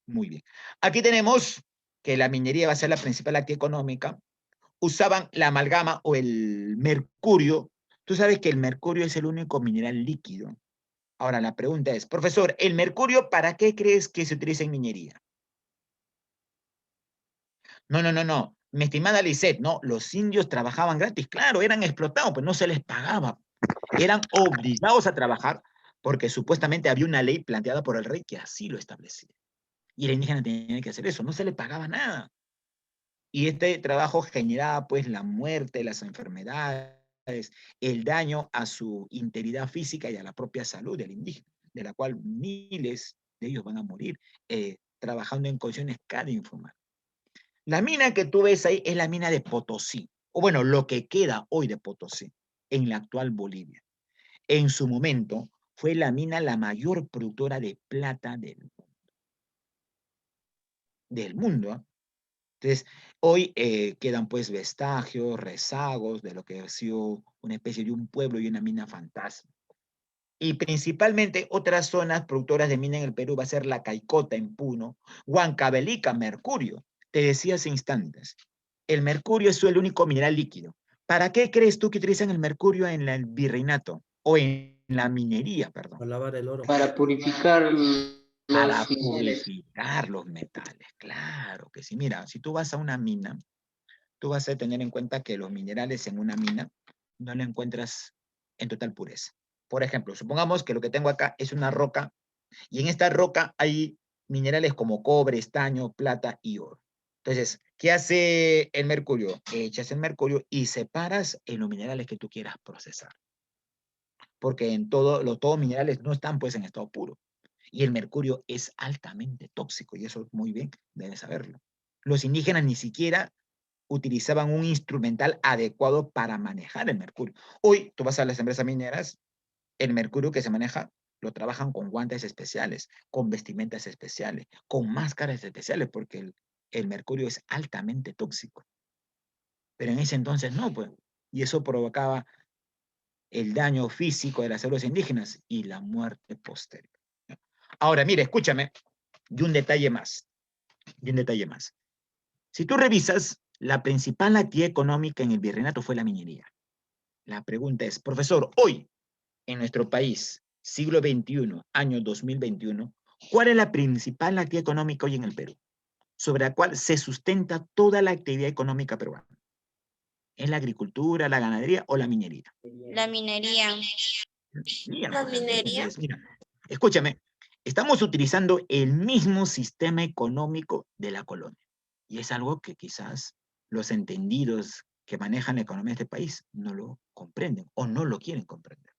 Muy bien. Aquí tenemos que la minería va a ser la principal actividad económica. Usaban la amalgama o el mercurio. Tú sabes que el mercurio es el único mineral líquido. Ahora la pregunta es, profesor, ¿el mercurio para qué crees que se utiliza en minería? No. Mi estimada Lisette, no, los indios trabajaban gratis, claro, eran explotados, pero no se les pagaba. Eran obligados a trabajar porque supuestamente había una ley planteada por el rey que así lo establecía. Y el indígena tenía que hacer eso, no se le pagaba nada. Y este trabajo generaba pues la muerte, las enfermedades, el daño a su integridad física y a la propia salud del indígena. de la cual miles de ellos van a morir trabajando en condiciones cada infrahumanas. La mina que tú ves ahí es la mina de Potosí, o bueno, lo que queda hoy de Potosí, en la actual Bolivia. En su momento, fue la mina la mayor productora de plata del mundo. ¿Eh? Entonces, hoy quedan pues vestigios, rezagos de lo que ha sido una especie de un pueblo y una mina fantasma. Y principalmente otras zonas productoras de mina en el Perú va a ser la Caicota en Puno, Huancavelica, mercurio. Te decía hace instantes, el mercurio es el único mineral líquido. ¿Para qué crees tú que utilizan el mercurio en el virreinato? O en la minería, perdón. Para lavar el oro. Para purificar Para los minerales. purificar los metales, claro que sí. Mira, si tú vas a una mina, tú vas a tener en cuenta que los minerales en una mina no lo encuentras en total pureza. Por ejemplo, supongamos que lo que tengo acá es una roca y en esta roca hay minerales como cobre, estaño, plata y oro. Entonces, ¿qué hace el mercurio? Echas el mercurio y separas en los minerales que tú quieras procesar. Porque en todos los minerales no están pues en estado puro. Y el mercurio es altamente tóxico y eso muy bien, debes saberlo. Los indígenas ni siquiera utilizaban un instrumental adecuado para manejar el mercurio. Hoy tú vas a las empresas mineras, el mercurio que se maneja lo trabajan con guantes especiales, con vestimentas especiales, con máscaras especiales, porque el mercurio es altamente tóxico. Pero en ese entonces no, pues. Y eso provocaba el daño físico de las células indígenas y la muerte posterior. Ahora, mire, escúchame, y un detalle más, y un detalle más. Si tú revisas, la principal actividad económica en el virreinato fue la minería. La pregunta es, profesor, hoy, en nuestro país, siglo XXI, año 2021, ¿cuál es la principal actividad económica hoy en el Perú? Sobre la cual se sustenta toda la actividad económica peruana. ¿Es la agricultura, la ganadería o la minería? La minería. La minería. Entonces, mira, escúchame, estamos utilizando el mismo sistema económico de la colonia. Y es algo que quizás los entendidos que manejan la economía de este país no lo comprenden o no lo quieren comprender.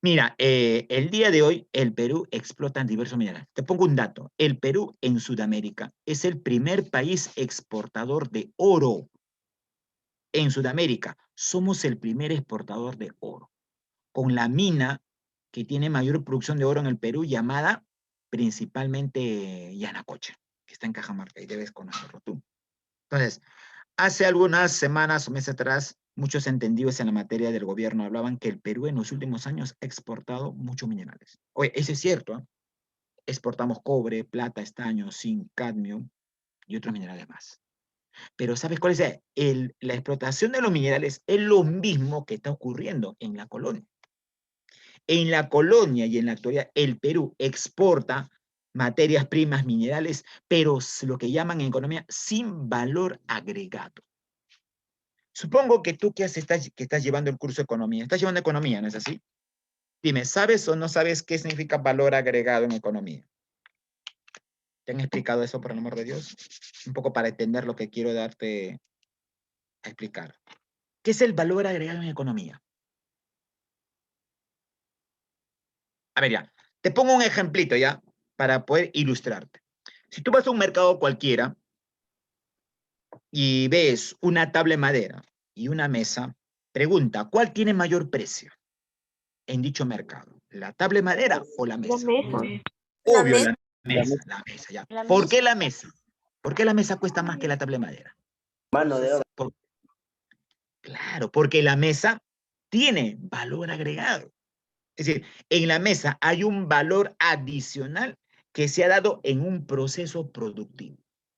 Mira, el día de hoy el Perú explota diversos minerales. Te pongo un dato. El Perú en Sudamérica es el primer país exportador de oro. En Sudamérica somos el primer exportador de oro. Con la mina que tiene mayor producción de oro en el Perú llamada principalmente Yanacocha, que está en Cajamarca y debes conocerlo tú. Entonces, hace algunas semanas o meses atrás, muchos entendidos en la materia del gobierno hablaban que el Perú en los últimos años ha exportado muchos minerales. Oye, eso es cierto, ¿eh? Exportamos cobre, plata, estaño, zinc, cadmio y otros minerales más. Pero ¿sabes cuál es? La explotación de los minerales es lo mismo que está ocurriendo en la colonia. En la colonia y en la actualidad, el Perú exporta materias primas, minerales, pero lo que llaman en economía sin valor agregado. Supongo que tú que estás llevando el curso de economía, estás llevando economía, ¿no es así? Dime, ¿sabes o no sabes qué significa valor agregado en economía? ¿Te han explicado eso, por el amor de Dios? Un poco para entender lo que quiero darte a explicar. ¿Qué es el valor agregado en economía? A ver, ya, te pongo un ejemplito ya para poder ilustrarte. Si tú vas a un mercado cualquiera y ves una tabla de madera y una mesa, pregunta, ¿cuál tiene mayor precio en dicho mercado? ¿La tabla de madera o la mesa? La Obvio, mesa. la mesa, ya. La ¿Por mesa. qué la mesa? ¿Por qué la mesa cuesta más que la tabla de madera? Mano de obra. Claro, porque la mesa tiene valor agregado. Es decir, en la mesa hay un valor adicional que se ha dado en un proceso productivo.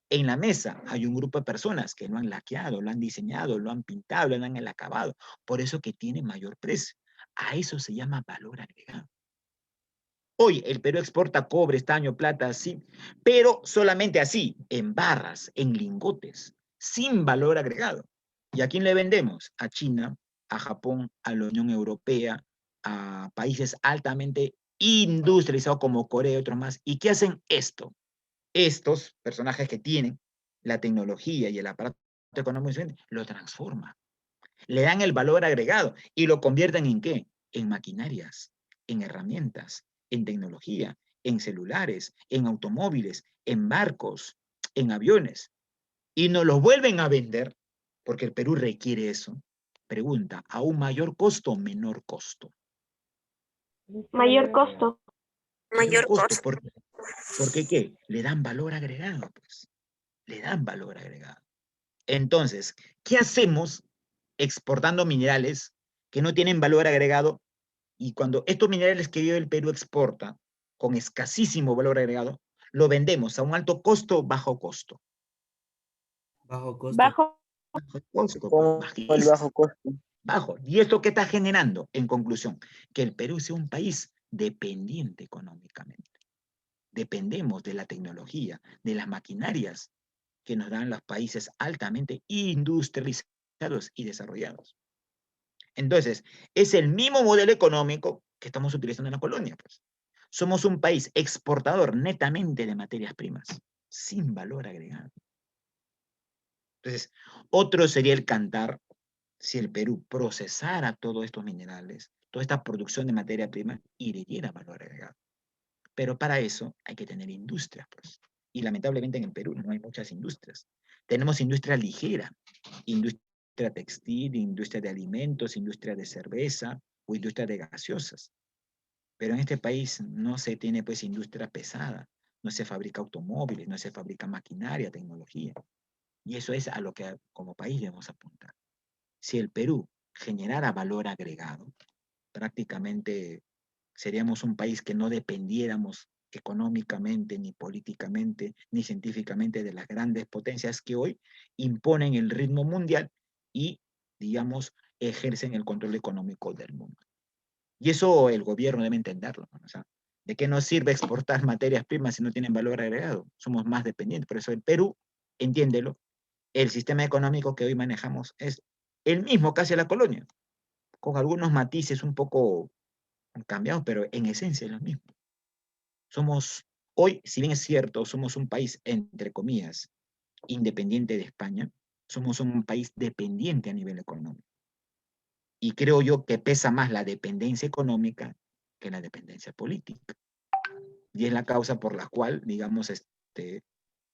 En la mesa hay un grupo de personas que lo han laqueado, lo han diseñado, lo han pintado, lo han acabado. Por eso que tiene mayor precio. A eso se llama valor agregado. Hoy el Perú exporta cobre, estaño, plata, sí, pero solamente así, en barras, en lingotes, sin valor agregado. ¿Y a quién le vendemos? A China, a Japón, a la Unión Europea, a países altamente industrializados como Corea y otros más. ¿Y qué hacen esto? Estos personajes que tienen la tecnología y el aparato económico lo transforman, le dan el valor agregado y lo convierten ¿en qué? En maquinarias, en herramientas, en tecnología, en celulares, en automóviles, en barcos, en aviones, y nos los vuelven a vender, porque el Perú requiere eso. Pregunta, ¿a un mayor costo o menor costo? Mayor costo. Mayor Mayor costo, costo. porque ¿qué? Le dan valor agregado, pues. Le dan valor agregado. Entonces, ¿qué hacemos exportando minerales que no tienen valor agregado? Y cuando estos minerales que yo el Perú exporta, con escasísimo valor agregado, lo vendemos a un alto costo, bajo costo. Bajo costo. Bajo. Bajo costo, pues, Con el bajísimo, bajo costo. bajo. ¿Y esto qué está generando? En conclusión, que el Perú sea un país dependiente económicamente. Dependemos de la tecnología, de las maquinarias que nos dan los países altamente industrializados y desarrollados. Entonces, es el mismo modelo económico que estamos utilizando en la colonia, pues. Somos un país exportador netamente de materias primas, sin valor agregado. Entonces, otro sería el cantar si el Perú procesara todos estos minerales, toda esta producción de materia prima y le diera valor agregado. Pero para eso hay que tener industrias, pues. Y lamentablemente en el Perú no hay muchas industrias. Tenemos industria ligera, industria textil, industria de alimentos, industria de cerveza o industria de gaseosas. Pero en este país no se tiene pues industria pesada, no se fabrica automóviles, no se fabrica maquinaria, tecnología. Y eso es a lo que como país debemos apuntar. Si el Perú generara valor agregado, prácticamente seríamos un país que no dependiéramos económicamente, ni políticamente, ni científicamente de las grandes potencias que hoy imponen el ritmo mundial y, digamos, ejercen el control económico del mundo. Y eso el gobierno debe entenderlo, ¿no? O sea, ¿de qué nos sirve exportar materias primas si no tienen valor agregado? Somos más dependientes. Por eso el Perú, entiéndelo, el sistema económico que hoy manejamos es el mismo casi a la colonia, con algunos matices un poco cambiados, pero en esencia es lo mismo. Somos, hoy, si bien es cierto, somos un país, entre comillas, independiente de España, somos un país dependiente a nivel económico. Y creo yo que pesa más la dependencia económica que la dependencia política. Y es la causa por la cual, digamos,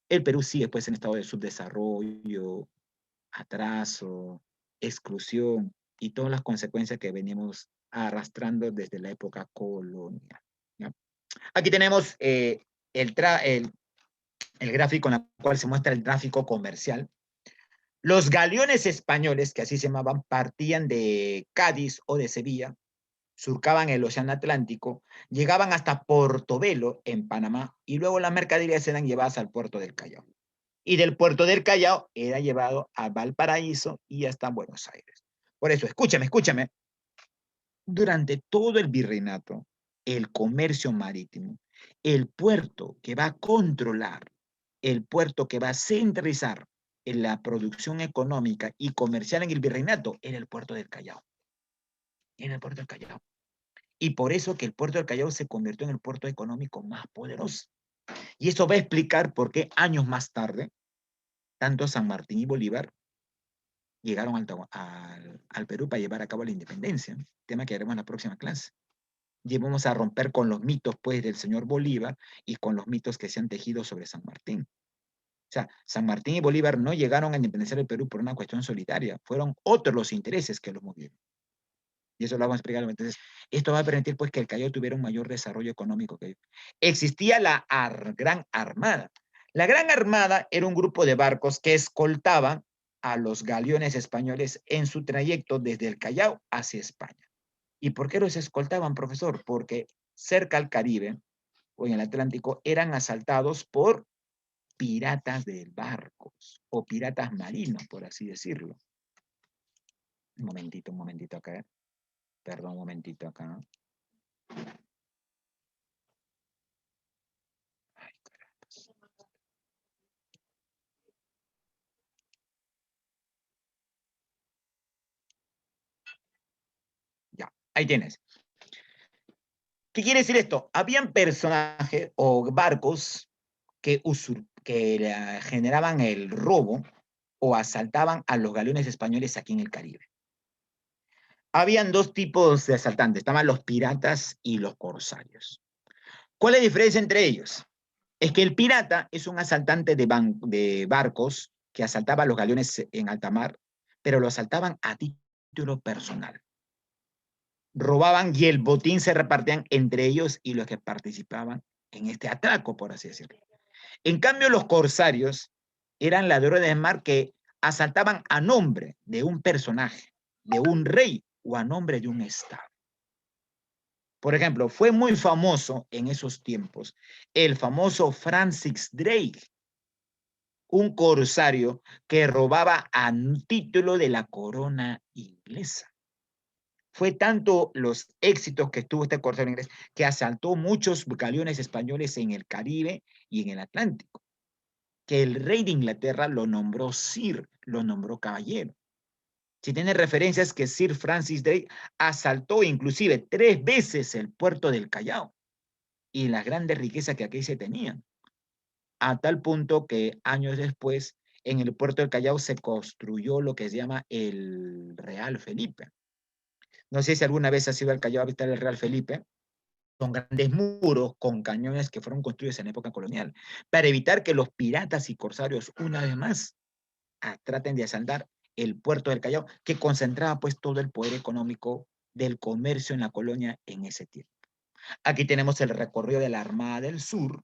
el Perú sigue pues en estado de subdesarrollo, atraso, exclusión y todas las consecuencias que venimos arrastrando desde la época colonial, ¿ya? Aquí tenemos el gráfico en el cual se muestra el tráfico comercial. Los galeones españoles, que así se llamaban, partían de Cádiz o de Sevilla, surcaban el Océano Atlántico, llegaban hasta Portobelo, en Panamá, y luego las mercaderías eran llevadas al puerto del Callao. Y del puerto del Callao era llevado a Valparaíso y hasta Buenos Aires. Por eso, escúchame, durante todo el virreinato, el comercio marítimo, el puerto que va a controlar, el puerto que va a centralizar en la producción económica y comercial en el virreinato, era el puerto del Callao. Era el puerto del Callao. Y por eso que el puerto del Callao se convirtió en el puerto económico más poderoso. Y eso va a explicar por qué años más tarde, tanto San Martín y Bolívar llegaron al Perú para llevar a cabo la independencia, tema que haremos en la próxima clase. Y vamos a romper con los mitos pues del señor Bolívar y con los mitos que se han tejido sobre San Martín. O sea, San Martín y Bolívar no llegaron a independenciar el Perú por una cuestión solitaria, fueron otros los intereses que los movieron. Y eso lo vamos a explicar. Entonces, esto va a permitir pues que el Callao tuviera un mayor desarrollo económico que ellos. Existía la Gran Armada. La Gran Armada era un grupo de barcos que escoltaban a los galeones españoles en su trayecto desde el Callao hacia España. ¿Y por qué los escoltaban, profesor? Porque cerca al Caribe o en el Atlántico eran asaltados por piratas de barcos o piratas marinos, por así decirlo. Un momentito acá. Perdón, un momentito acá. Ay, carambas. Ya, ahí tienes. ¿Qué quiere decir esto? Habían personajes o barcos que generaban el robo o asaltaban a los galeones españoles aquí en el Caribe. Habían dos tipos de asaltantes, estaban los piratas y los corsarios. ¿Cuál es la diferencia entre ellos? Es que el pirata es un asaltante de barcos que asaltaba los galeones en alta mar, pero lo asaltaban a título personal. Robaban y el botín se repartían entre ellos y los que participaban en este atraco, por así decirlo. En cambio, los corsarios eran ladrones de mar que asaltaban a nombre de un personaje, de un rey o a nombre de un estado. Por ejemplo, fue muy famoso en esos tiempos el famoso Francis Drake, un corsario que robaba a título de la corona inglesa. Fue tanto los éxitos que tuvo este corsario inglés que asaltó muchos galeones españoles en el Caribe y en el Atlántico, que el rey de Inglaterra lo nombró Sir, lo nombró caballero. Si tiene referencias que Sir Francis Drake asaltó inclusive 3 veces el puerto del Callao y las grandes riquezas que aquí se tenían, a tal punto que años después en el puerto del Callao se construyó lo que se llama el Real Felipe. No sé si alguna vez has ido al Callao a visitar el Real Felipe. Son grandes muros con cañones que fueron construidos en época colonial para evitar que los piratas y corsarios una vez más traten de asaltar el puerto del Callao, que concentraba pues todo el poder económico del comercio en la colonia en ese tiempo. Aquí tenemos el recorrido de la Armada del Sur,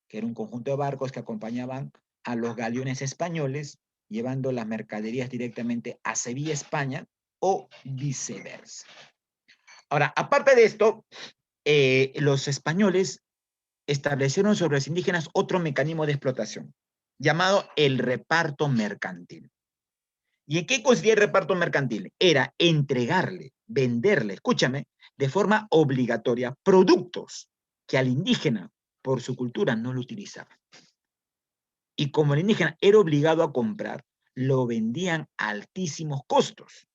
que era un conjunto de barcos que acompañaban a los galeones españoles, llevando las mercaderías directamente a Sevilla, España, o viceversa. Ahora, aparte de esto, los españoles establecieron sobre los indígenas otro mecanismo de explotación, llamado el reparto mercantil. ¿Y en qué consistía el reparto mercantil? Era entregarle, venderle, escúchame, de forma obligatoria productos que al indígena, por su cultura, no lo utilizaba. Y como el indígena era obligado a comprar, lo vendían a altísimos costos.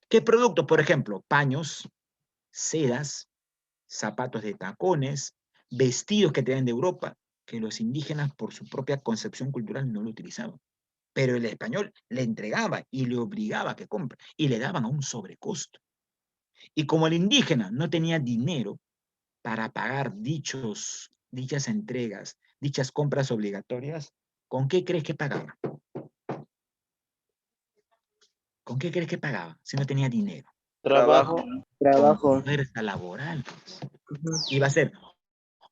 ¿Qué productos? Por ejemplo, paños, sedas, zapatos de tacones, vestidos que traían de Europa, que los indígenas, por su propia concepción cultural, no lo utilizaban. Pero el español le entregaba y le obligaba a que compre y le daban a un sobrecosto. Y como el indígena no tenía dinero para pagar dichas entregas, dichas compras obligatorias, ¿con qué crees que pagaba? ¿Con qué crees que pagaba si no tenía dinero? Trabajo. Con Trabajo. fuerza laboral. Ujú. Iba a ser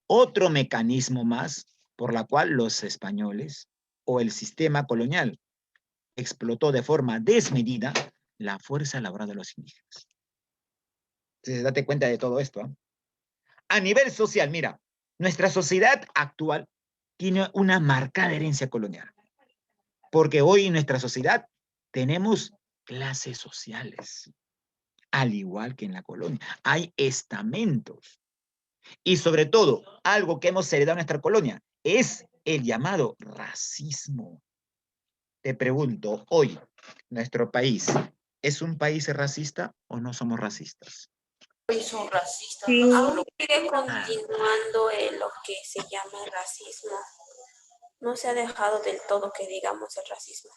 otro mecanismo más por la cual los españoles o el sistema colonial explotó de forma desmedida la fuerza laboral de los indígenas. Entonces, date cuenta de todo esto. ¿Eh? A nivel social, mira, nuestra sociedad actual tiene una marcada herencia colonial, porque hoy en nuestra sociedad tenemos clases sociales, al igual que en la colonia. Hay estamentos. Y sobre todo, algo que hemos heredado en nuestra colonia es el llamado racismo. Te pregunto, hoy, ¿nuestro país es un país racista o no somos racistas? Son racistas. Sí. Aún sigue continuando en lo que se llama racismo. No se ha dejado del todo que digamos el racismo.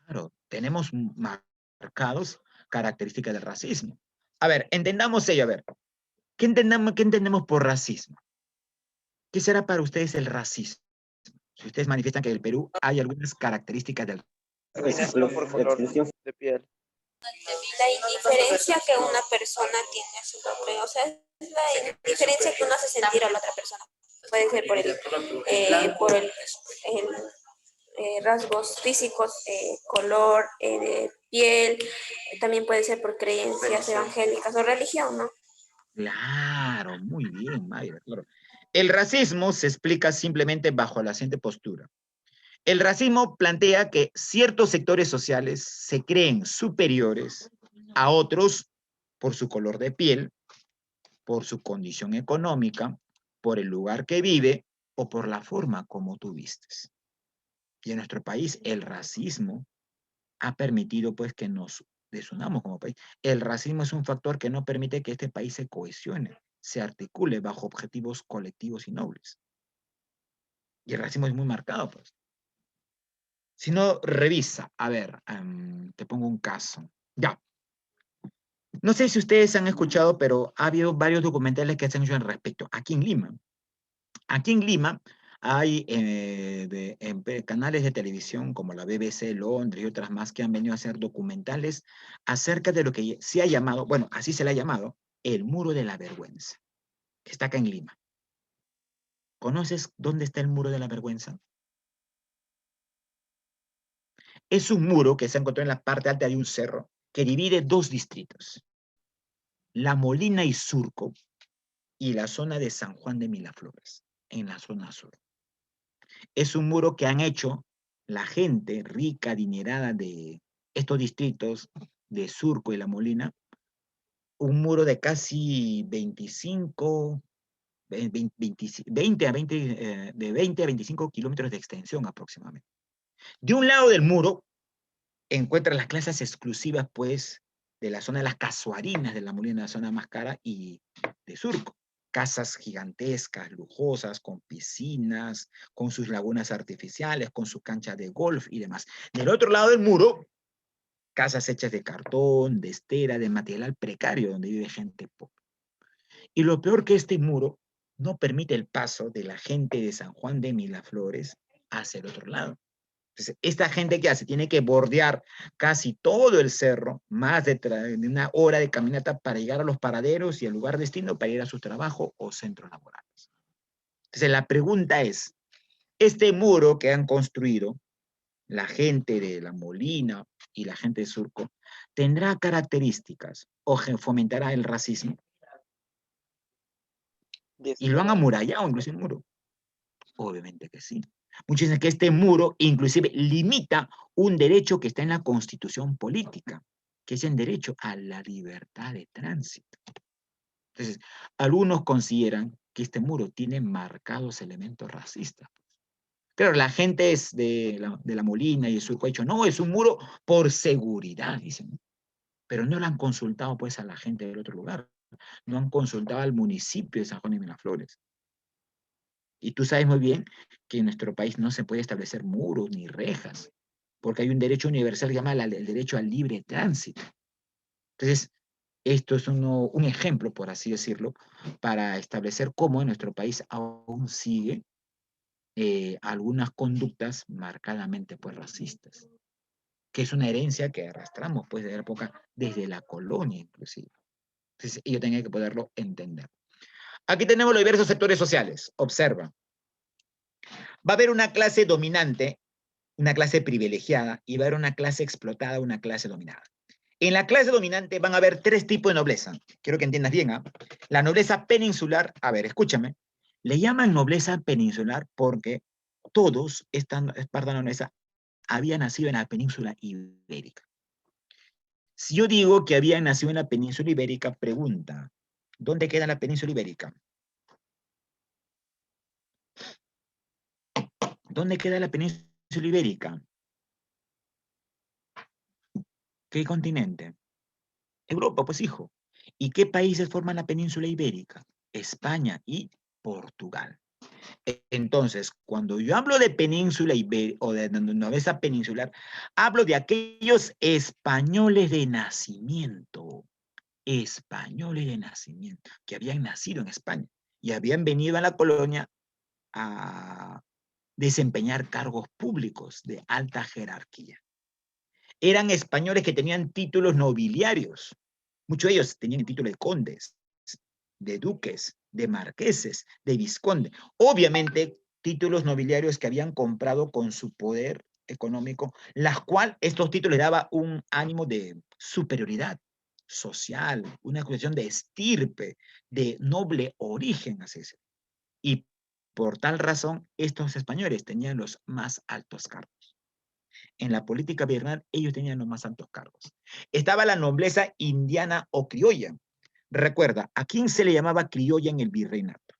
Claro, tenemos marcados características del racismo. A ver, entendamos ello, a ver. ¿Qué entendemos por racismo? ¿Qué será para ustedes el racismo? Si ustedes manifiestan que en el Perú hay algunas características del racismo. Por color de piel. La indiferencia que una persona tiene hacia el otro, o sea, es la indiferencia que uno hace sentir a la otra persona. Puede ser por rasgos físicos, color, de piel, también puede ser por creencias evangélicas o religión, ¿no? Claro, muy bien, Mayra, claro. El racismo se explica simplemente bajo la siguiente postura. El racismo plantea que ciertos sectores sociales se creen superiores a otros por su color de piel, por su condición económica, por el lugar que vive o por la forma como tú vistes. Y en nuestro país el racismo ha permitido pues que nos desunamos como país. El racismo es un factor que no permite que este país se cohesione, se articule bajo objetivos colectivos y nobles. Y el racismo es muy marcado, pues. Si no, revisa. A ver, te pongo un caso. Ya. No sé si ustedes han escuchado, pero ha habido varios documentales que se han hecho al respecto. Aquí en Lima. Aquí en Lima hay canales de televisión como la BBC, Londres y otras más que han venido a hacer documentales acerca de lo que se ha llamado, bueno, así se le ha llamado, el Muro de la Vergüenza, que está acá en Lima. ¿Conoces dónde está el Muro de la Vergüenza? Es un muro que se encontró en la parte alta de un cerro que divide dos distritos, La Molina y Surco, y la zona de San Juan de Miraflores, en la zona sur. Es un muro que han hecho la gente rica, adinerada de estos distritos de Surco y La Molina, un muro de casi 25, 20 a 20, de 20 a 25 kilómetros de extensión aproximadamente. De un lado del muro encuentran las clases exclusivas, pues, de la zona de las casuarinas de La Molina, la zona más cara, y de Surco. Casas gigantescas, lujosas, con piscinas, con sus lagunas artificiales, con su cancha de golf y demás. Del otro lado del muro, casas hechas de cartón, de estera, de material precario, donde vive gente pobre. Y lo peor que este muro no permite el paso de la gente de San Juan de Miraflores hacia el otro lado. Entonces, esta gente que hace tiene que bordear casi todo el cerro, más de una hora de caminata para llegar a los paraderos y al lugar destino para ir a su trabajo o centros laborales. Entonces, la pregunta es, este muro que han construido la gente de La Molina y la gente de Surco, ¿tendrá características o fomentará el racismo? Y lo han amurallado inclusive el muro. Obviamente que sí. Muchos dicen que este muro inclusive limita un derecho que está en la Constitución política, que es el derecho a la libertad de tránsito. Entonces, algunos consideran que este muro tiene marcados elementos racistas. Claro, la gente es de la Molina y el Surco ha dicho, no, es un muro por seguridad, dicen. Pero no lo han consultado pues a la gente del otro lugar. No han consultado al municipio de San Juan de Miraflores. Y tú sabes muy bien que en nuestro país no se puede establecer muros ni rejas, porque hay un derecho universal que se llama el derecho al libre tránsito. Entonces, esto es un ejemplo, por así decirlo, para establecer cómo en nuestro país aún sigue algunas conductas marcadamente pues racistas, que es una herencia que arrastramos pues de la época, desde la colonia inclusive. Entonces, ellos tienen que poderlo entender. Aquí tenemos los diversos sectores sociales. Observa. Va a haber una clase dominante, una clase privilegiada, y va a haber una clase explotada, una clase dominada. En la clase dominante van a haber tres tipos de nobleza. Quiero que entiendas bien, ¿eh? La nobleza peninsular, a ver, escúchame, le llaman nobleza peninsular porque todos, esta parte de la nobleza, habían nacido en la península ibérica. Si yo digo que habían nacido en la península ibérica, pregunta, ¿dónde queda la península ibérica? ¿Dónde queda la península ibérica? ¿Qué continente? Europa, pues hijo. ¿Y qué países forman la península ibérica? España y Portugal. Entonces, cuando yo hablo de península ibérica o de nobleza peninsular, hablo de aquellos españoles de nacimiento, que habían nacido en España y habían venido a la colonia a desempeñar cargos públicos de alta jerarquía. Eran españoles que tenían títulos nobiliarios. Muchos de ellos tenían el título de condes, de duques, de marqueses, de vizconde. Obviamente, títulos nobiliarios que habían comprado con su poder económico, las cuales estos títulos les daba un ánimo de superioridad social, una cuestión de estirpe, de noble origen, así es. Y por tal razón, estos españoles tenían los más altos cargos. En la política virreinal, ellos tenían los más altos cargos. Estaba la nobleza indiana o criolla. Recuerda, ¿a quién se le llamaba criolla en el virreinato?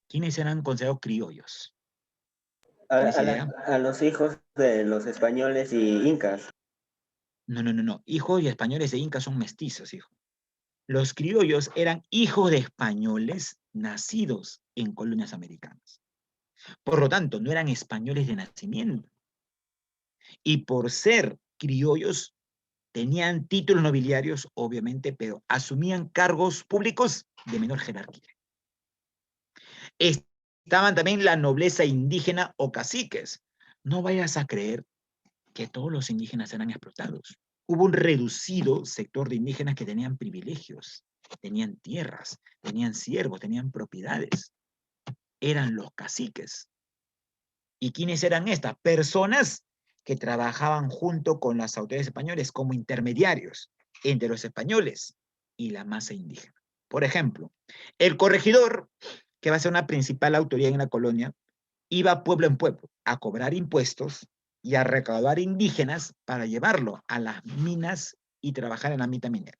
¿Quiénes eran considerados criollos? A los hijos de los españoles y incas. No. Hijos y españoles e incas son mestizos, hijo. Los criollos eran hijos de españoles nacidos en colonias americanas. Por lo tanto, no eran españoles de nacimiento. Y por ser criollos, tenían títulos nobiliarios, obviamente, pero asumían cargos públicos de menor jerarquía. Estaban también la nobleza indígena o caciques. No vayas a creer que todos los indígenas eran explotados. Hubo un reducido sector de indígenas que tenían privilegios, tenían tierras, tenían siervos, tenían propiedades. Eran los caciques. ¿Y quiénes eran estas? Personas que trabajaban junto con las autoridades españolas como intermediarios entre los españoles y la masa indígena. Por ejemplo, el corregidor, que va a ser una principal autoridad en la colonia, iba pueblo en pueblo a cobrar impuestos y a recaudar indígenas para llevarlo a las minas y trabajar en la mina minera.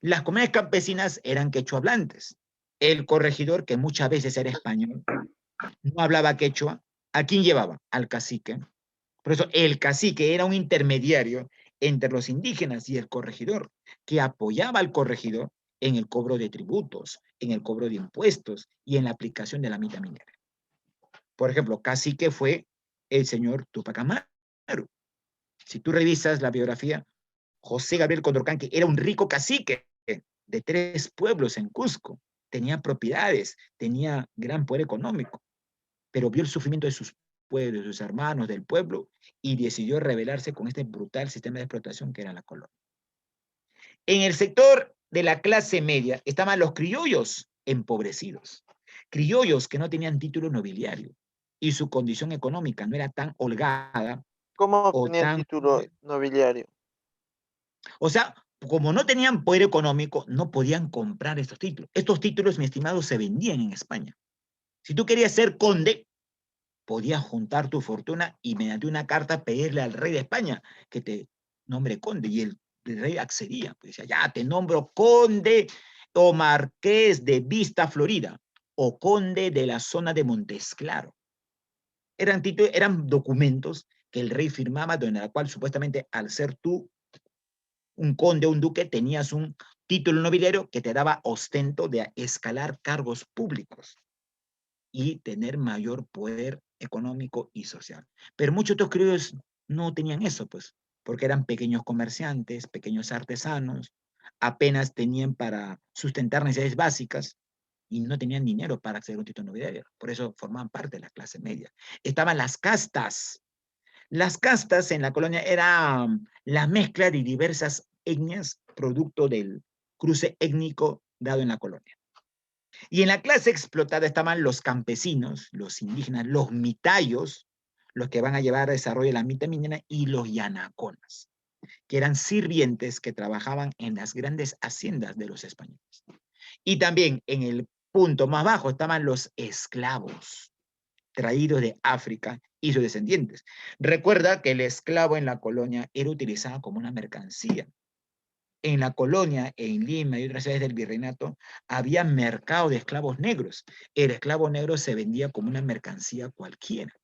Las comunidades campesinas eran quechua hablantes. El corregidor, que muchas veces era español, no hablaba quechua. ¿A quién llevaba? Al cacique. Por eso el cacique era un intermediario entre los indígenas y el corregidor, que apoyaba al corregidor en el cobro de tributos, en el cobro de impuestos y en la aplicación de la mina minera. Por ejemplo, cacique fue el señor Tupac Amaru. Si tú revisas la biografía, José Gabriel Condorcanqui era un rico cacique de 3 pueblos en Cusco. Tenía propiedades, tenía gran poder económico, pero vio el sufrimiento de sus pueblos, de sus hermanos, del pueblo, y decidió rebelarse con este brutal sistema de explotación que era la colonia. En el sector de la clase media estaban los criollos empobrecidos, criollos que no tenían título nobiliario, y su condición económica no era tan holgada ¿Cómo o obtenían tan... título nobiliario? O sea, como no tenían poder económico, no podían comprar estos títulos. Estos títulos, mi estimado, se vendían en España. Si tú querías ser conde, podías juntar tu fortuna y mediante una carta pedirle al rey de España que te nombre conde, y el rey accedía. Pues decía, ya te nombro conde o marqués de Vista Florida o conde de la zona de Montesclaro. Eran documentos que el rey firmaba, donde la cual supuestamente al ser tú un conde o un duque tenías un título nobiliario que te daba ostento de escalar cargos públicos y tener mayor poder económico y social. Pero muchos otros criollos no tenían eso, pues, porque eran pequeños comerciantes, pequeños artesanos, apenas tenían para sustentar necesidades básicas y no tenían dinero para acceder a un título nobiliario. Por eso formaban parte de la clase media. Estaban las castas. Las castas en la colonia era la mezcla de diversas etnias producto del cruce étnico dado en la colonia. Y en la clase explotada estaban los campesinos, los indígenas, los mitayos, los que van a llevar a desarrollo la mita minera, y los yanaconas, que eran sirvientes que trabajaban en las grandes haciendas de los españoles. Y también en el punto más bajo estaban los esclavos, traídos de África y sus descendientes. Recuerda que el esclavo en la colonia era utilizado como una mercancía. En la colonia, en Lima y otras ciudades del virreinato, había mercado de esclavos negros. El esclavo negro se vendía como una mercancía cualquiera.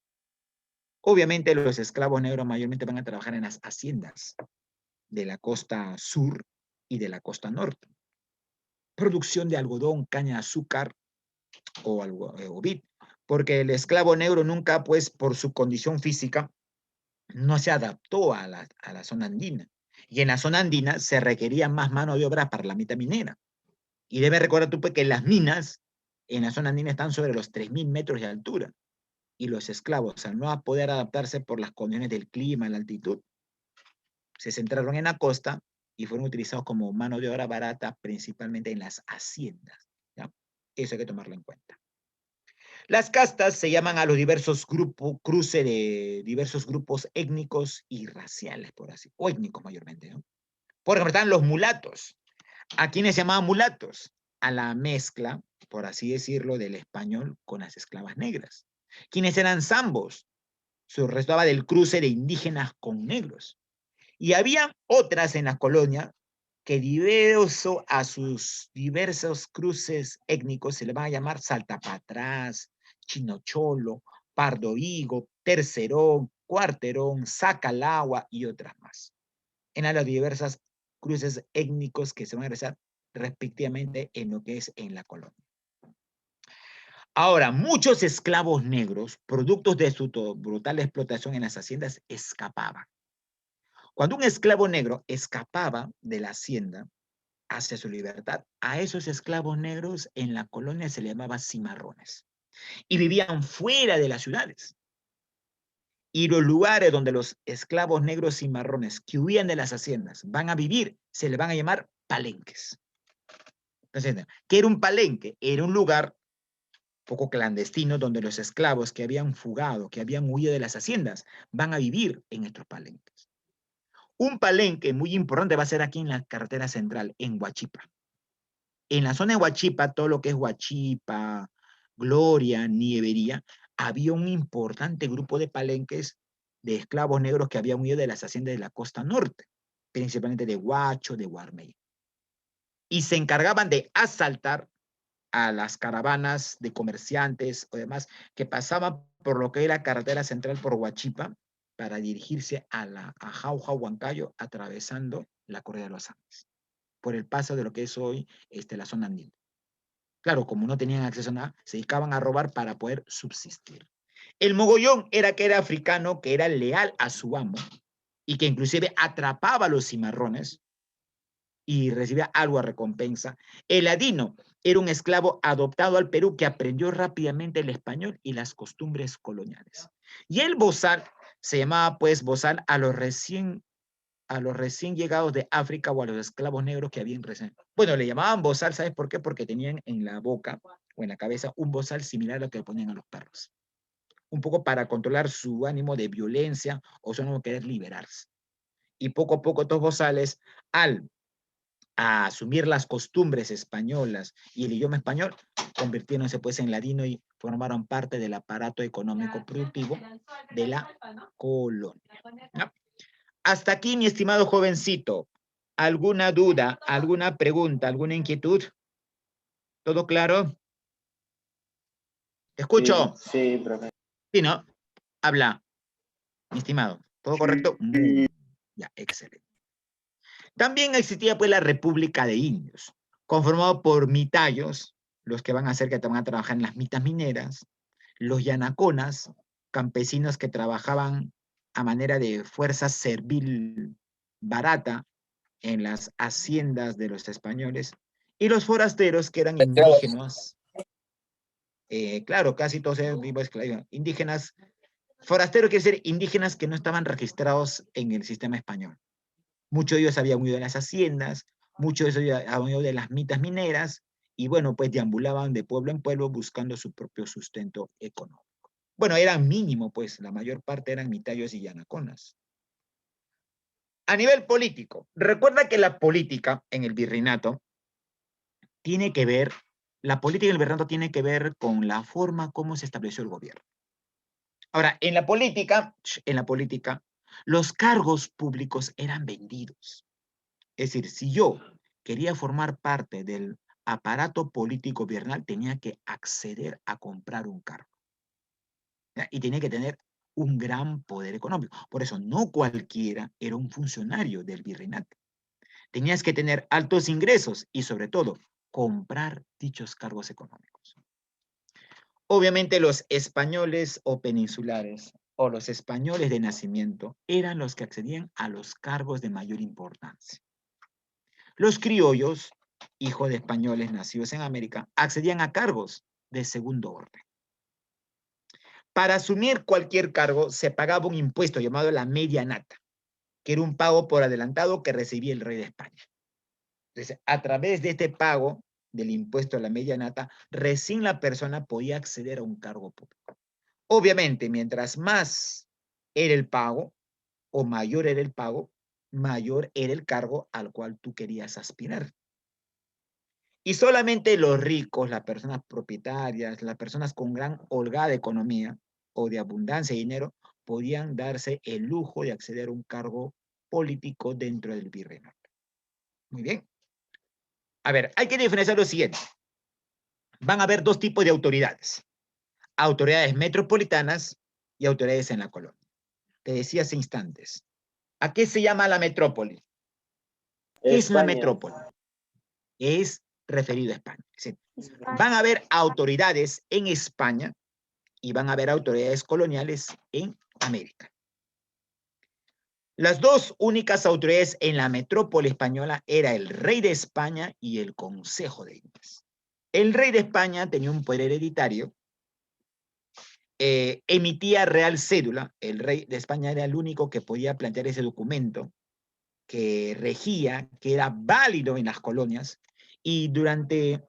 Obviamente los esclavos negros mayormente van a trabajar en las haciendas de la costa sur y de la costa norte. Producción de algodón, caña de azúcar o vid, porque el esclavo negro nunca, pues, por su condición física, no se adaptó a la zona andina. Y en la zona andina se requería más mano de obra para la mitad minera. Y debes recordar tú, pues, que las minas en la zona andina están sobre los 3.000 metros de altura. Y los esclavos, al no poder adaptarse por las condiciones del clima, la altitud, se centraron en la costa y fueron utilizados como mano de obra barata, principalmente en las haciendas, ¿ya? Eso hay que tomarlo en cuenta. Las castas se llaman a los diversos grupos, cruce de diversos grupos étnicos y raciales, por así, o étnicos mayormente, ¿no? Por ejemplo, están los mulatos. ¿A quiénes se llamaban mulatos? A la mezcla, por así decirlo, del español con las esclavas negras. ¿Quiénes eran zambos? Se resultaba del cruce de indígenas con negros. Y había otras en la colonia que diverso a sus diversos cruces étnicos se le van a llamar saltapatrás, chinocholo, pardo higo, tercerón, cuarterón, sacalagua y otras más. En las diversas cruces étnicos que se van a realizar respectivamente en lo que es en la colonia. Ahora, muchos esclavos negros, productos de su brutal explotación en las haciendas, escapaban. Cuando un esclavo negro escapaba de la hacienda hacia su libertad, a esos esclavos negros en la colonia se le llamaba cimarrones y vivían fuera de las ciudades. Y los lugares donde los esclavos negros cimarrones que huían de las haciendas van a vivir se le van a llamar palenques. Entonces, ¿qué era un palenque? Era un lugar poco clandestino donde los esclavos que habían fugado, que habían huido de las haciendas, van a vivir en estos palenques. Un palenque muy importante va a ser aquí en la carretera central, en Huachipa. En la zona de Huachipa, todo lo que es Huachipa, Gloria, Nievería, había un importante grupo de palenques de esclavos negros que habían huido de las haciendas de la costa norte, principalmente de Huacho, de Guarmey. Y se encargaban de asaltar a las caravanas de comerciantes o demás que pasaban por lo que era carretera central por Huachipa para dirigirse a Jauja, Huancayo, atravesando la Cordillera de los Andes, por el paso de lo que es hoy la zona andina. Claro, como no tenían acceso a nada, se dedicaban a robar para poder subsistir. El mogollón era que era africano, que era leal a su amo y que inclusive atrapaba a los cimarrones y recibía algo a recompensa. El ladino era un esclavo adoptado al Perú que aprendió rápidamente el español y las costumbres coloniales. Y el bozal se llamaba pues bozal a los recién llegados de África o a los esclavos negros que habían recién. Bueno, le llamaban bozal, ¿sabes por qué? Porque tenían en la boca o en la cabeza un bozal similar a lo que le ponían a los perros. Un poco para controlar su ánimo de violencia o su ánimo de querer liberarse. Y poco a poco estos bozales, al a asumir las costumbres españolas y el idioma español, convirtiéndose pues en ladino y formaron parte del aparato económico productivo de la colonia. ¿No? Hasta aquí, mi estimado jovencito. ¿Alguna duda, alguna pregunta, alguna inquietud? ¿Todo claro? ¿Te escucho? Sí, profe. Sí, ¿no? Habla, mi estimado. ¿Todo correcto? Muy bien. Ya, excelente. También existía pues la República de Indios, conformado por mitayos, los que van a hacer que te van a trabajar en las mitas mineras, los yanaconas, campesinos que trabajaban a manera de fuerza servil barata en las haciendas de los españoles, y los forasteros que eran indígenas, claro, casi todos eran vivos, indígenas, forastero quiere decir indígenas que no estaban registrados en el sistema español. Muchos de ellos habían huido de las haciendas, muchos de ellos habían huido de las mitas mineras, y bueno, pues deambulaban de pueblo en pueblo buscando su propio sustento económico. Bueno, eran mínimo, pues, la mayor parte eran mitayos y yanaconas. A nivel político, recuerda que la política en el virreinato tiene que ver, la política en el virreinato tiene que ver con la forma como se estableció el gobierno. Ahora, en la política, los cargos públicos eran vendidos. Es decir, si yo quería formar parte del aparato político gobernal, tenía que acceder a comprar un cargo. ¿Ya? Y tenía que tener un gran poder económico. Por eso, no cualquiera era un funcionario del virreinato. Tenías que tener altos ingresos y, sobre todo, comprar dichos cargos económicos. Obviamente, los españoles o peninsulares o los españoles de nacimiento eran los que accedían a los cargos de mayor importancia. Los criollos, hijos de españoles nacidos en América, accedían a cargos de segundo orden. Para asumir cualquier cargo se pagaba un impuesto llamado la media nata, que era un pago por adelantado que recibía el rey de España. Entonces, a través de este pago del impuesto a la media nata, recién la persona podía acceder a un cargo público. Obviamente, mientras más era el pago o mayor era el pago, mayor era el cargo al cual tú querías aspirar. Y solamente los ricos, las personas propietarias, las personas con gran holgada economía o de abundancia de dinero, podían darse el lujo de acceder a un cargo político dentro del virreinato. Muy bien. A ver, hay que diferenciar lo siguiente. Van a haber dos tipos de autoridades. Autoridades metropolitanas y autoridades en la colonia. Te decía hace instantes. ¿A qué se llama la metrópoli? ¿Qué es una metrópoli? Es referido a España. Es decir, van a haber autoridades en España y van a haber autoridades coloniales en América. Las dos únicas autoridades en la metrópoli española era el rey de España y el Consejo de Indias. El rey de España tenía un poder hereditario, emitía real cédula, el rey de España era el único que podía plantear ese documento que regía, que era válido en las colonias, y durante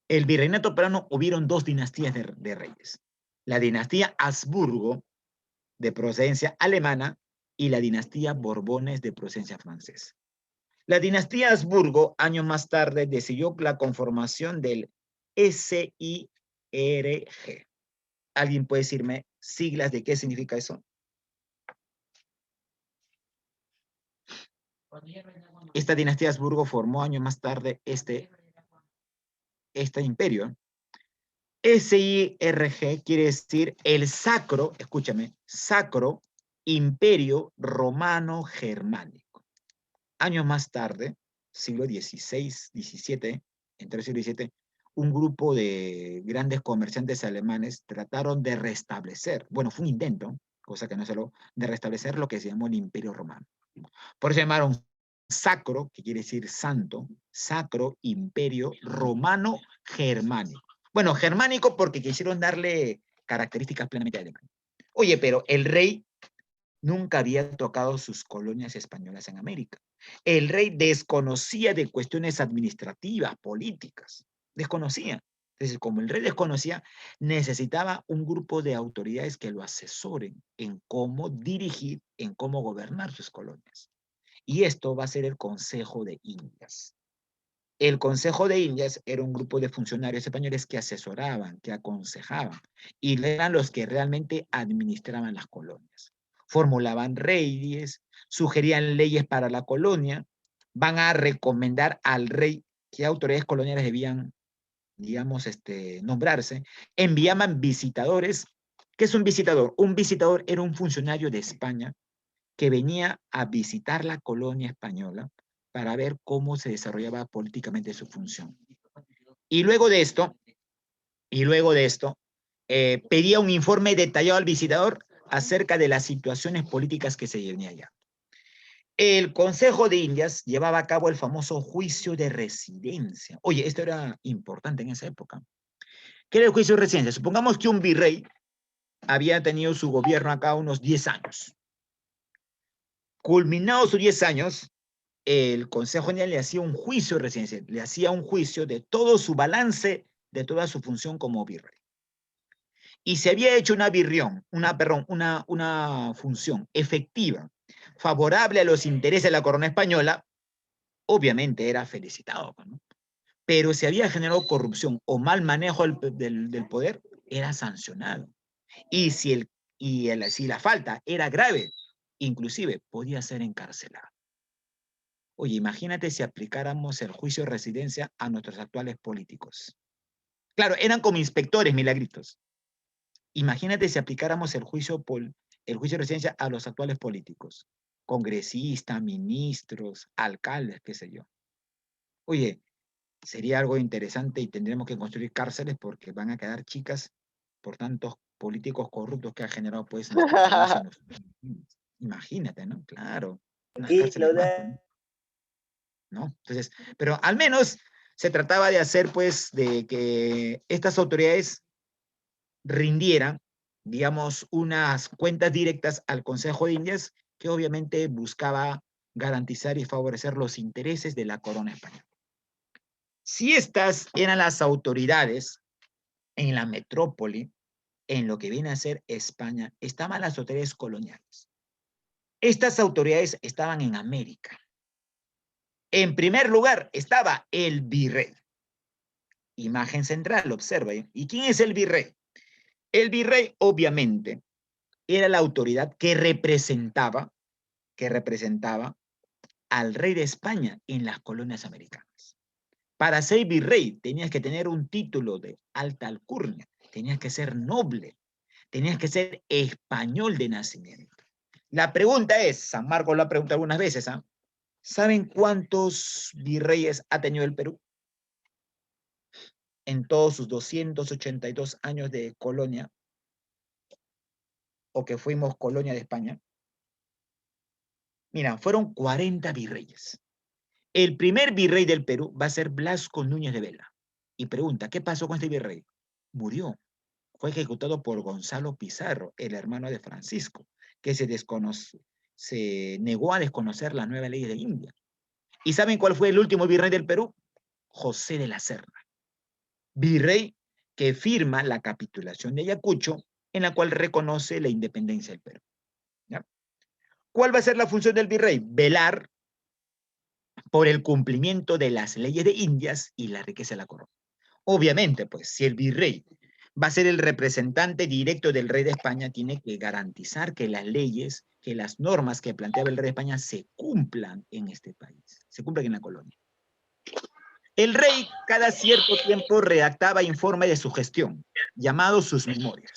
el virreinato peruano hubieron dos dinastías de reyes. La dinastía Habsburgo, de procedencia alemana, y la dinastía Borbones, de procedencia francesa. La dinastía Habsburgo, años más tarde, decidió la conformación del SIRG. ¿Alguien puede decirme siglas de qué significa eso? Esta dinastía Habsburgo formó años más tarde este imperio. SIRG quiere decir el sacro, escúchame, Sacro Imperio Romano Germánico. Años más tarde, siglo XVI, XVII, entre el siglo XVII, un grupo de grandes comerciantes alemanes trataron de restablecer, bueno, fue un intento, cosa que no se logró, de restablecer lo que se llamó el Imperio Romano. Por eso llamaron Sacro, que quiere decir santo, Sacro Imperio Romano Germánico. Bueno, germánico porque quisieron darle características plenamente alemanas. Oye, pero el rey nunca había tocado sus colonias españolas en América. El rey desconocía de cuestiones administrativas, políticas, desconocía. Entonces, como el rey desconocía, necesitaba un grupo de autoridades que lo asesoren en cómo dirigir, en cómo gobernar sus colonias. Y esto va a ser el Consejo de Indias. El Consejo de Indias era un grupo de funcionarios españoles que asesoraban, que aconsejaban, y eran los que realmente administraban las colonias. Formulaban leyes, sugerían leyes para la colonia, van a recomendar al rey qué autoridades coloniales debían, digamos, nombrarse, enviaban visitadores. ¿Qué es un visitador? Un visitador era un funcionario de España que venía a visitar la colonia española para ver cómo se desarrollaba políticamente su función. Y luego de esto, pedía un informe detallado al visitador acerca de las situaciones políticas que se llevaban allá. El Consejo de Indias llevaba a cabo el famoso juicio de residencia. Oye, esto era importante en esa época. ¿Qué era el juicio de residencia? Supongamos que un virrey había tenido su gobierno acá unos 10 años. Culminados sus 10 años, el Consejo General le hacía un juicio de residencia, le hacía un juicio de todo su balance, de toda su función como virrey. Y se había hecho una función efectiva, favorable a los intereses de la corona española, obviamente era felicitado, ¿no? Pero si había generado corrupción o mal manejo del poder, era sancionado. Y si la falta era grave, inclusive podía ser encarcelado. Oye, imagínate si aplicáramos el juicio de residencia a nuestros actuales políticos. Claro, eran como inspectores milagritos. Imagínate si aplicáramos el juicio de residencia a los actuales políticos. Congresistas, ministros, alcaldes, qué sé yo. Oye, sería algo interesante y tendremos que construir cárceles porque van a quedar chicas por tantos políticos corruptos que ha generado pues nuestro país. Imagínate, ¿no? Claro, unas Aquí cárceles más, pues, ¿no? Entonces, pero al menos se trataba de hacer, pues, de que estas autoridades rindieran, digamos, unas cuentas directas al Consejo de Indias, que obviamente buscaba garantizar y favorecer los intereses de la corona española. Si estas eran las autoridades en la metrópoli, en lo que viene a ser España, estaban las autoridades coloniales. Estas autoridades estaban en América. En primer lugar estaba el virrey. Imagen central, observa. ¿Y quién es el virrey? El virrey, obviamente, era la autoridad que representaba al rey de España en las colonias americanas. Para ser virrey tenías que tener un título de alta alcurnia, tenías que ser noble, tenías que ser español de nacimiento. La pregunta es, San Marcos lo ha preguntado algunas veces, ¿ah? ¿Saben cuántos virreyes ha tenido el Perú? En todos sus 282 años de colonia, o que fuimos colonia de España. Mira, fueron 40 virreyes. El primer virrey del Perú va a ser Blasco Núñez de Vela. Y pregunta, ¿qué pasó con este virrey? Murió. Fue ejecutado por Gonzalo Pizarro, el hermano de Francisco, que se negó a desconocer las nuevas leyes de India. ¿Y saben cuál fue el último virrey del Perú? José de la Serna, virrey que firma la capitulación de Ayacucho, en la cual reconoce la independencia del Perú. ¿Ya? ¿Cuál va a ser la función del virrey? Velar por el cumplimiento de las leyes de Indias y la riqueza de la corona. Obviamente, pues, si el virrey va a ser el representante directo del rey de España, tiene que garantizar que las leyes, que las normas que planteaba el rey de España se cumplan en este país, se cumplan en la colonia. El rey cada cierto tiempo redactaba informe de su gestión, llamados sus memorias.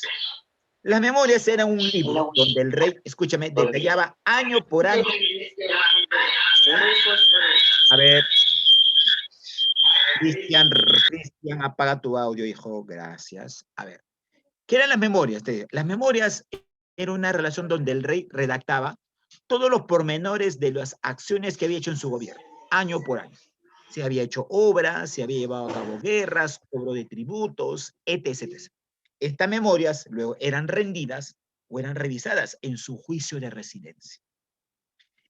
Las memorias eran un libro donde el rey, escúchame, detallaba año por año. A ver, Cristian, apaga tu audio, hijo, gracias. A ver, ¿qué eran las memorias? Las memorias era una relación donde el rey redactaba todos los pormenores de las acciones que había hecho en su gobierno, año por año. Si había hecho obras, si había llevado a cabo guerras, cobro de tributos, etc. Estas memorias luego eran rendidas o eran revisadas en su juicio de residencia.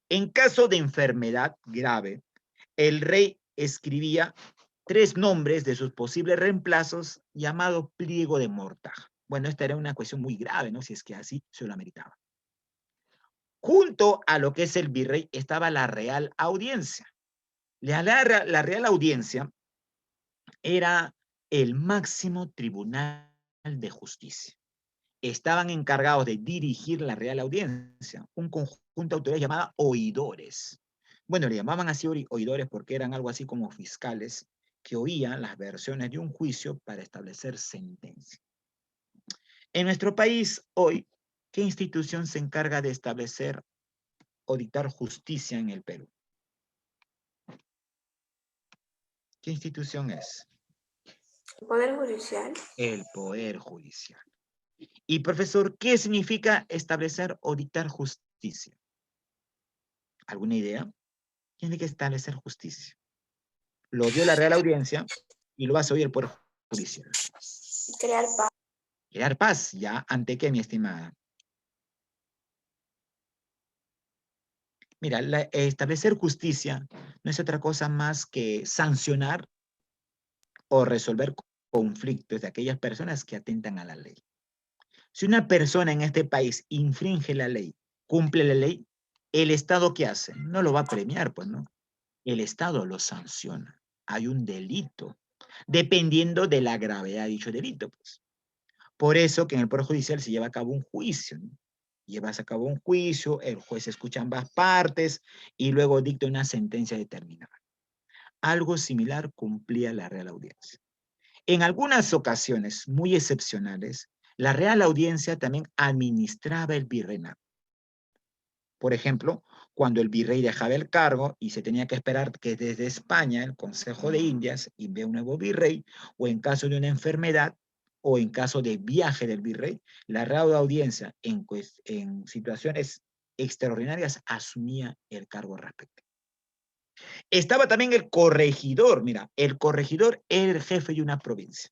En caso de enfermedad grave, el rey escribía 3 nombres de sus posibles reemplazos llamado pliego de mortaja. Bueno, esta era una cuestión muy grave, ¿no? Si es que así se lo ameritaba. Junto a lo que es el virrey estaba la Real Audiencia. La Real Audiencia era el máximo tribunal de justicia. Estaban encargados de dirigir la Real Audiencia, un conjunto de autoridades llamada oidores. Bueno, le llamaban así oidores porque eran algo así como fiscales que oían las versiones de un juicio para establecer sentencia. En nuestro país hoy, ¿qué institución se encarga de establecer o dictar justicia en el Perú? ¿Qué institución es? El Poder Judicial. El Poder Judicial. Y profesor, ¿qué significa establecer o dictar justicia? ¿Alguna idea? Tiene que establecer justicia. Lo dio la Real Audiencia y lo va a oír el Poder Judicial. Crear paz. Crear paz, ¿ya? ¿Ante qué, mi estimada? Mira, establecer justicia no es otra cosa más que sancionar o resolver conflictos de aquellas personas que atentan a la ley. Si una persona en este país infringe la ley, cumple la ley, ¿el Estado qué hace? No lo va a premiar, pues, ¿no? El Estado lo sanciona. Hay un delito, dependiendo de la gravedad de dicho delito, pues. Por eso que en el Poder Judicial se lleva a cabo un juicio, ¿no? Llevas a cabo un juicio, el juez escucha ambas partes y luego dicta una sentencia determinada. Algo similar cumplía la Real Audiencia. En algunas ocasiones muy excepcionales, la Real Audiencia también administraba el virreinato. Por ejemplo, cuando el virrey dejaba el cargo y se tenía que esperar que desde España el Consejo de Indias envíe un nuevo virrey, o en caso de una enfermedad, o en caso de viaje del virrey, la Real Audiencia en situaciones extraordinarias asumía el cargo respectivo. Estaba también el corregidor. Mira, el corregidor era el jefe de una provincia.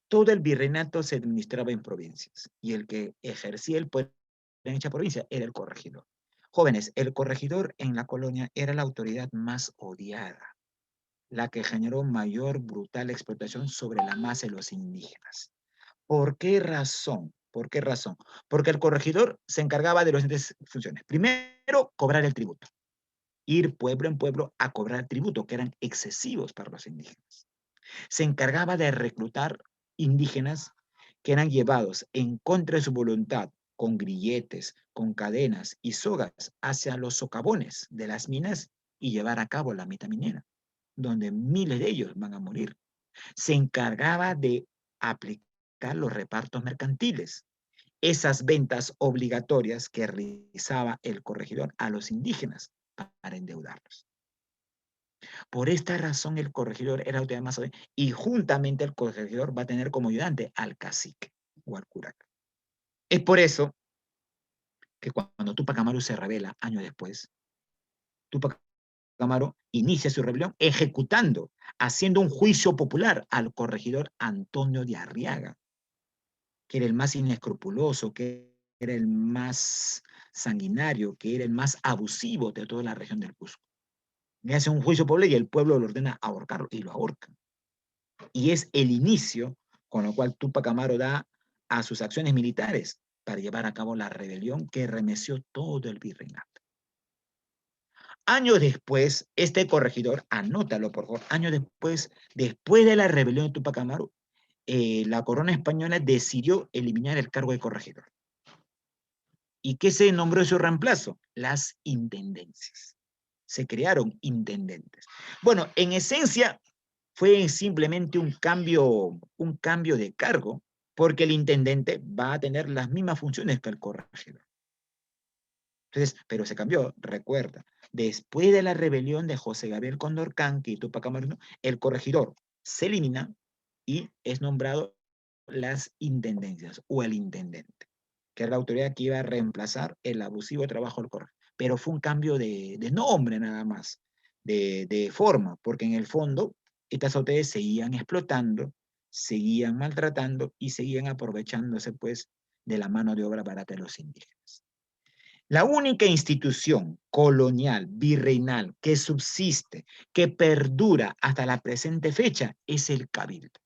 Todo el virreinato se administraba en provincias y el que ejercía el poder en dicha provincia era el corregidor. Jóvenes, el corregidor en la colonia era la autoridad más odiada, la que generó mayor brutal explotación sobre la masa de los indígenas. ¿Por qué razón? ¿Por qué razón? Porque el corregidor se encargaba de las siguientes funciones. Primero, cobrar el tributo. Ir pueblo en pueblo a cobrar tributo, que eran excesivos para los indígenas. Se encargaba de reclutar indígenas que eran llevados en contra de su voluntad, con grilletes, con cadenas y sogas, hacia los socavones de las minas y llevar a cabo la meta minera, donde miles de ellos van a morir. Se encargaba de aplicar los repartos mercantiles, esas ventas obligatorias que realizaba el corregidor a los indígenas para endeudarlos. Por esta razón el corregidor era la autoridad más odiada y juntamente el corregidor va a tener como ayudante al cacique o al curaca. Es por eso que cuando Tupac Amaru se revela años después, Túpac Amaru inicia su rebelión ejecutando, haciendo un juicio popular al corregidor Antonio de Arriaga, que era el más inescrupuloso, que era el más sanguinario, que era el más abusivo de toda la región del Cusco. Le hace un juicio popular y el pueblo lo ordena ahorcarlo y lo ahorca. Y es el inicio con lo cual Túpac Amaru da a sus acciones militares para llevar a cabo la rebelión que remeció todo el virreinato. Años después, este corregidor, anótalo por favor, años después de la rebelión de Túpac Amaru, la corona española decidió eliminar el cargo de corregidor. ¿Y qué se nombró su reemplazo? Las intendencias. Se crearon intendentes. Bueno, en esencia fue simplemente un cambio de cargo, porque el intendente va a tener las mismas funciones que el corregidor. Entonces, pero se cambió, recuerda, después de la rebelión de José Gabriel Condorcanqui y Túpac Amaru, el corregidor se elimina y es nombrado las intendencias o el intendente, que es la autoridad que iba a reemplazar el abusivo trabajo del corregidor. Pero fue un cambio de nombre nada más, de forma, porque en el fondo estas autoridades seguían explotando, seguían maltratando y seguían aprovechándose pues de la mano de obra barata de los indígenas. La única institución colonial, virreinal, que subsiste, que perdura hasta la presente fecha, es el Cabildo.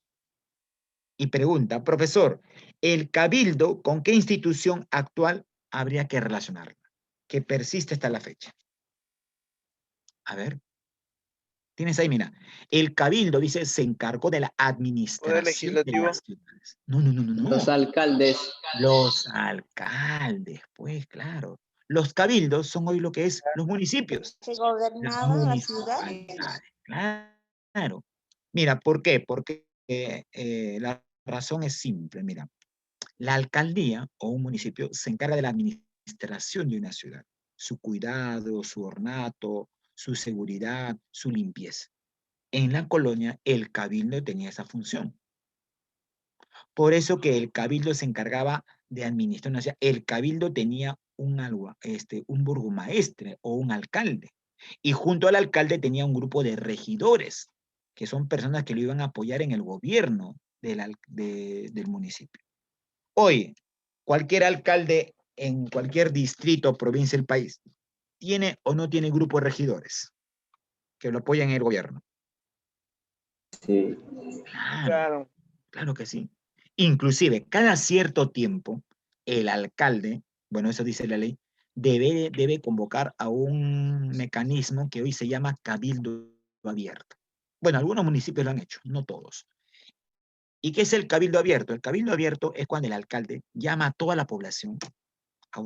Y pregunta, profesor, ¿el Cabildo con qué institución actual habría que relacionarla? Que persiste hasta la fecha. A ver, tienes ahí, mira. El Cabildo, dice, se encargó de la administración de las ciudades. No. Los alcaldes. Los alcaldes, pues claro. Los cabildos son hoy lo que es los municipios. Se Las gobernaba la ciudad. municipalidades, claro. Mira, ¿por qué? Porque la razón es simple, mira. La alcaldía o un municipio se encarga de la administración de una ciudad. Su cuidado, su ornato, su seguridad, su limpieza. En la colonia, el cabildo tenía esa función. Por eso que el cabildo se encargaba de administrar una ciudad. El cabildo tenía un burgomaestre o un alcalde. Y junto al alcalde tenía un grupo de regidores, que son personas que lo iban a apoyar en el gobierno del municipio. Hoy, cualquier alcalde en cualquier distrito o provincia del país, ¿tiene o no tiene grupo de regidores que lo apoyan en el gobierno? Sí. Claro que sí. Inclusive, cada cierto tiempo, el alcalde, bueno, eso dice la ley, debe convocar a un mecanismo que hoy se llama cabildo abierto. Bueno, algunos municipios lo han hecho, no todos. ¿Y qué es el cabildo abierto? El cabildo abierto es cuando el alcalde llama a toda la población a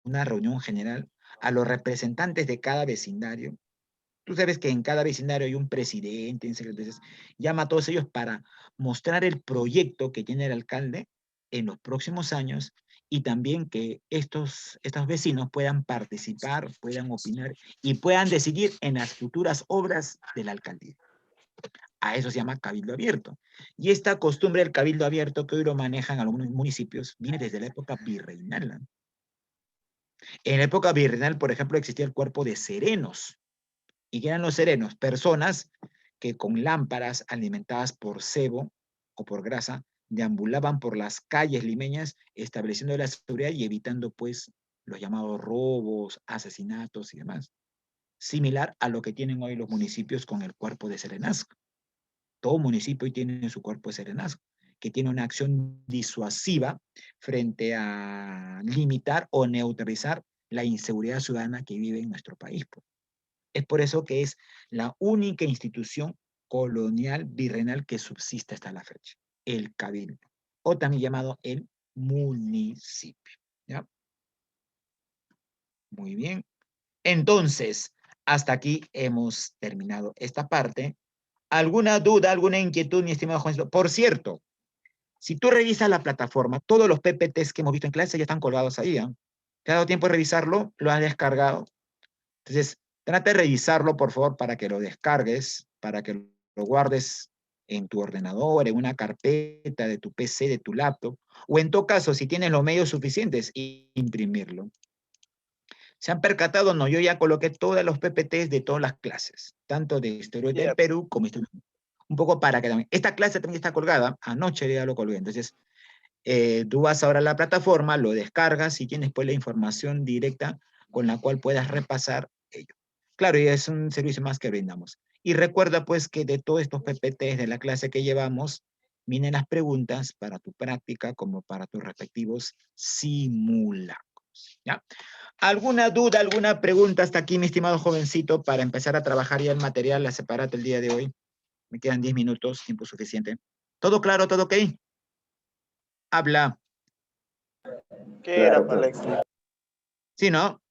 una reunión general, a los representantes de cada vecindario. Tú sabes que en cada vecindario hay un presidente, entonces llama a todos ellos para mostrar el proyecto que tiene el alcalde en los próximos años y también que estos vecinos puedan participar, puedan opinar y puedan decidir en las futuras obras de la alcaldía. A eso se llama cabildo abierto. Y esta costumbre del cabildo abierto que hoy lo manejan algunos municipios viene desde la época virreinal. En la época virreinal, por ejemplo, existía el cuerpo de serenos. ¿Y qué eran los serenos? Personas que con lámparas alimentadas por sebo o por grasa deambulaban por las calles limeñas estableciendo la seguridad y evitando pues los llamados robos, asesinatos y demás. Similar a lo que tienen hoy los municipios con el cuerpo de serenazgo. Todo municipio hoy tiene su cuerpo de serenazgo, que tiene una acción disuasiva frente a limitar o neutralizar la inseguridad ciudadana que vive en nuestro país. Es por eso que es la única institución colonial virreinal que subsiste hasta la fecha, el cabildo, o también llamado el municipio. ¿Ya? Muy bien. Entonces, hasta aquí hemos terminado esta parte. ¿Alguna duda, alguna inquietud, mi estimado Juan? Por cierto, si tú revisas la plataforma, todos los PPTs que hemos visto en clase ya están colgados ahí. ¿Eh? ¿Te ha dado tiempo de revisarlo? ¿Lo has descargado? Entonces, trata de revisarlo, por favor, para que lo descargues, para que lo guardes en tu ordenador, en una carpeta de tu PC, de tu laptop, o en todo caso, si tienes los medios suficientes, imprimirlo. ¿Se han percatado? No, yo ya coloqué todos los PPTs de todas las clases, tanto de Historia del Perú como Historia. Un poco para que también. Esta clase también está colgada, anoche ya lo colgué, entonces tú vas ahora a la plataforma, lo descargas y tienes pues la información directa con la cual puedas repasar ello. Claro, y es un servicio más que brindamos. Y recuerda pues que de todos estos PPTs de la clase que llevamos, vienen las preguntas para tu práctica como para tus respectivos simulacros. ¿Ya? ¿Alguna duda, alguna pregunta hasta aquí, mi estimado jovencito, para empezar a trabajar ya el material, la separata el día de hoy? Me quedan 10 minutos, tiempo suficiente. ¿Todo claro, todo ok? Habla. ¿Qué era, Claro. Alex? ¿Sí, no?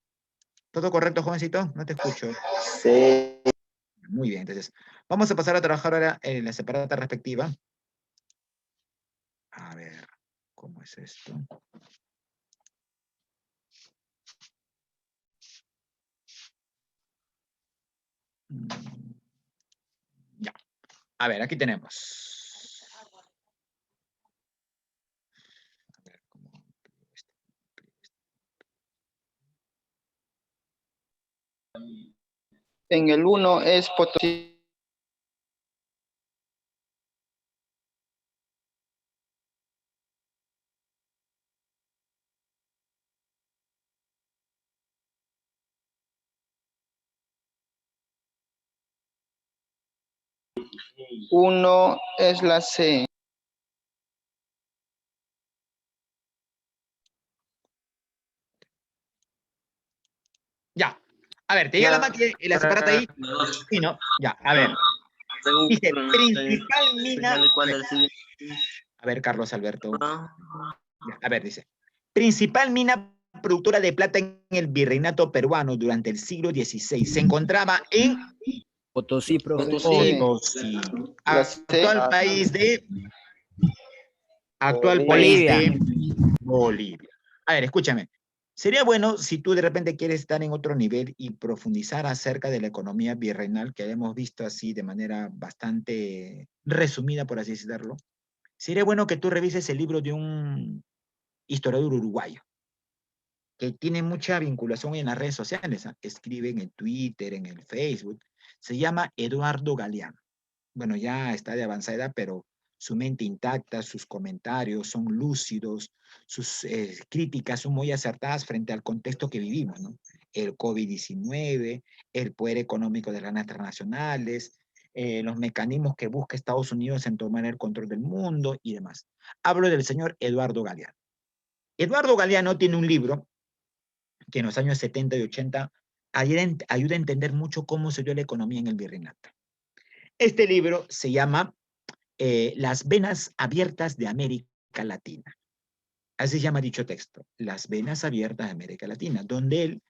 ¿Todo correcto, jovencito? No te escucho. Sí. Muy bien, entonces, vamos a pasar a trabajar ahora en la separata respectiva. A ver, ¿cómo es esto? Ya. A ver, aquí tenemos. A ver, ¿cómo? En el 1 es Potosí. Uno es la C. Ya. A ver, ¿te llega la máquina y la separata ahí? Sí, ¿no? Ya, a ver. Dice, principal mina... A ver, Carlos Alberto. Ya, a ver, dice. Principal mina productora de plata en el virreinato peruano durante el siglo XVI. Se encontraba en Potosí, profe. Potosí. La C. Actual país de... Actual Bolivia. país de Bolivia. A ver, escúchame. Sería bueno si tú de repente quieres estar en otro nivel y profundizar acerca de la economía virreinal que hemos visto así de manera bastante resumida, por así decirlo. Sería bueno que tú revises el libro de un historiador uruguayo que tiene mucha vinculación en las redes sociales. Escribe en el Twitter, en el Facebook. Se llama Eduardo Galeano. Bueno, ya está de avanzada edad, pero su mente intacta, sus comentarios son lúcidos, sus críticas son muy acertadas frente al contexto que vivimos, ¿no? El COVID-19, el poder económico de las transnacionales, los mecanismos que busca Estados Unidos en tomar el control del mundo y demás. Hablo del señor Eduardo Galeano. Eduardo Galeano tiene un libro que en los años 70 y 80 ayuda a entender mucho cómo se dio la economía en el virreinato. Este libro se llama Las venas abiertas de América Latina. Así se llama dicho texto, Las venas abiertas de América Latina, donde él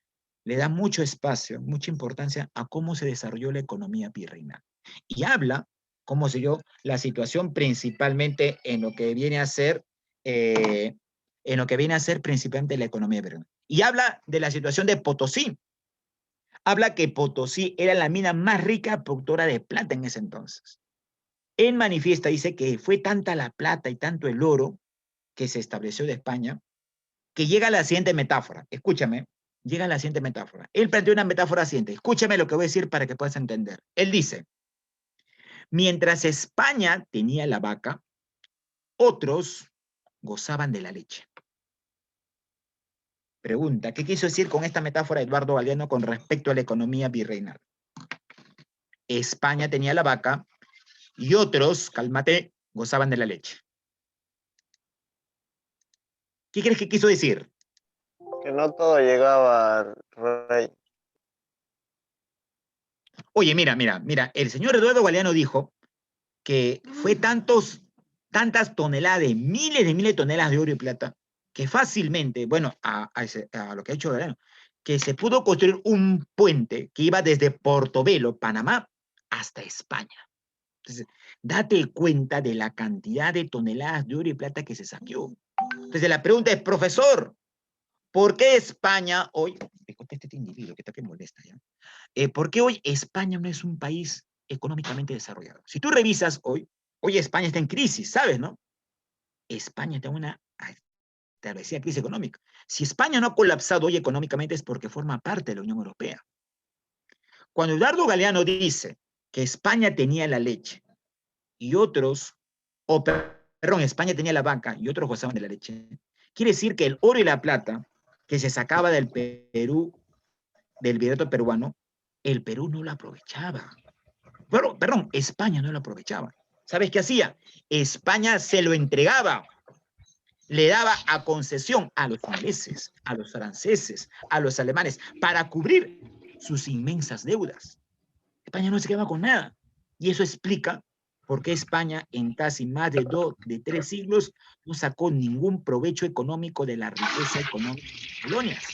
le da mucho espacio, mucha importancia a cómo se desarrolló la economía virreinal. Y habla cómo se dio la situación principalmente en lo que viene a ser, principalmente la economía virreinal. Y habla de la situación de Potosí. Habla que Potosí era la mina más rica productora de plata en ese entonces. Él manifiesta, dice que fue tanta la plata y tanto el oro que se estableció de España, que llega a la siguiente metáfora. Escúchame, llega a la siguiente metáfora. Él planteó una metáfora siguiente. Escúchame lo que voy a decir para que puedas entender. Él dice, mientras España tenía la vaca, otros gozaban de la leche. Pregunta, ¿qué quiso decir con esta metáfora Eduardo Galeano con respecto a la economía virreinal? España tenía la vaca y otros, cálmate, gozaban de la leche. ¿Qué crees que quiso decir? Que no todo llegaba al rey. Oye, mira, el señor Eduardo Galeano dijo que fue tantas toneladas, miles de toneladas de oro y plata, que fácilmente, bueno, a lo que ha hecho Galeano, que se pudo construir un puente que iba desde Portobelo, Panamá, hasta España. Entonces, date cuenta de la cantidad de toneladas de oro y plata que se saqueó. Entonces, la pregunta es, profesor, ¿por qué España hoy, me contesta este individuo que está que molesta ya? ¿Por qué hoy España no es un país económicamente desarrollado? Si tú revisas hoy España está en crisis, ¿sabes, no? España está en una establecida crisis económica. Si España no ha colapsado hoy económicamente es porque forma parte de la Unión Europea. Cuando Eduardo Galeano dice que España tenía la leche y otros, perdón, España tenía la vaca y otros gozaban de la leche, quiere decir que el oro y la plata que se sacaba del Perú, del virreinato peruano, el Perú no lo aprovechaba. Bueno, perdón, España no lo aprovechaba. ¿Sabes qué hacía? España se lo entregaba, le daba a concesión a los ingleses, a los franceses, a los alemanes, para cubrir sus inmensas deudas. España no se quedaba con nada. Y eso explica por qué España en casi más de 3 siglos no sacó ningún provecho económico de la riqueza económica de las colonias.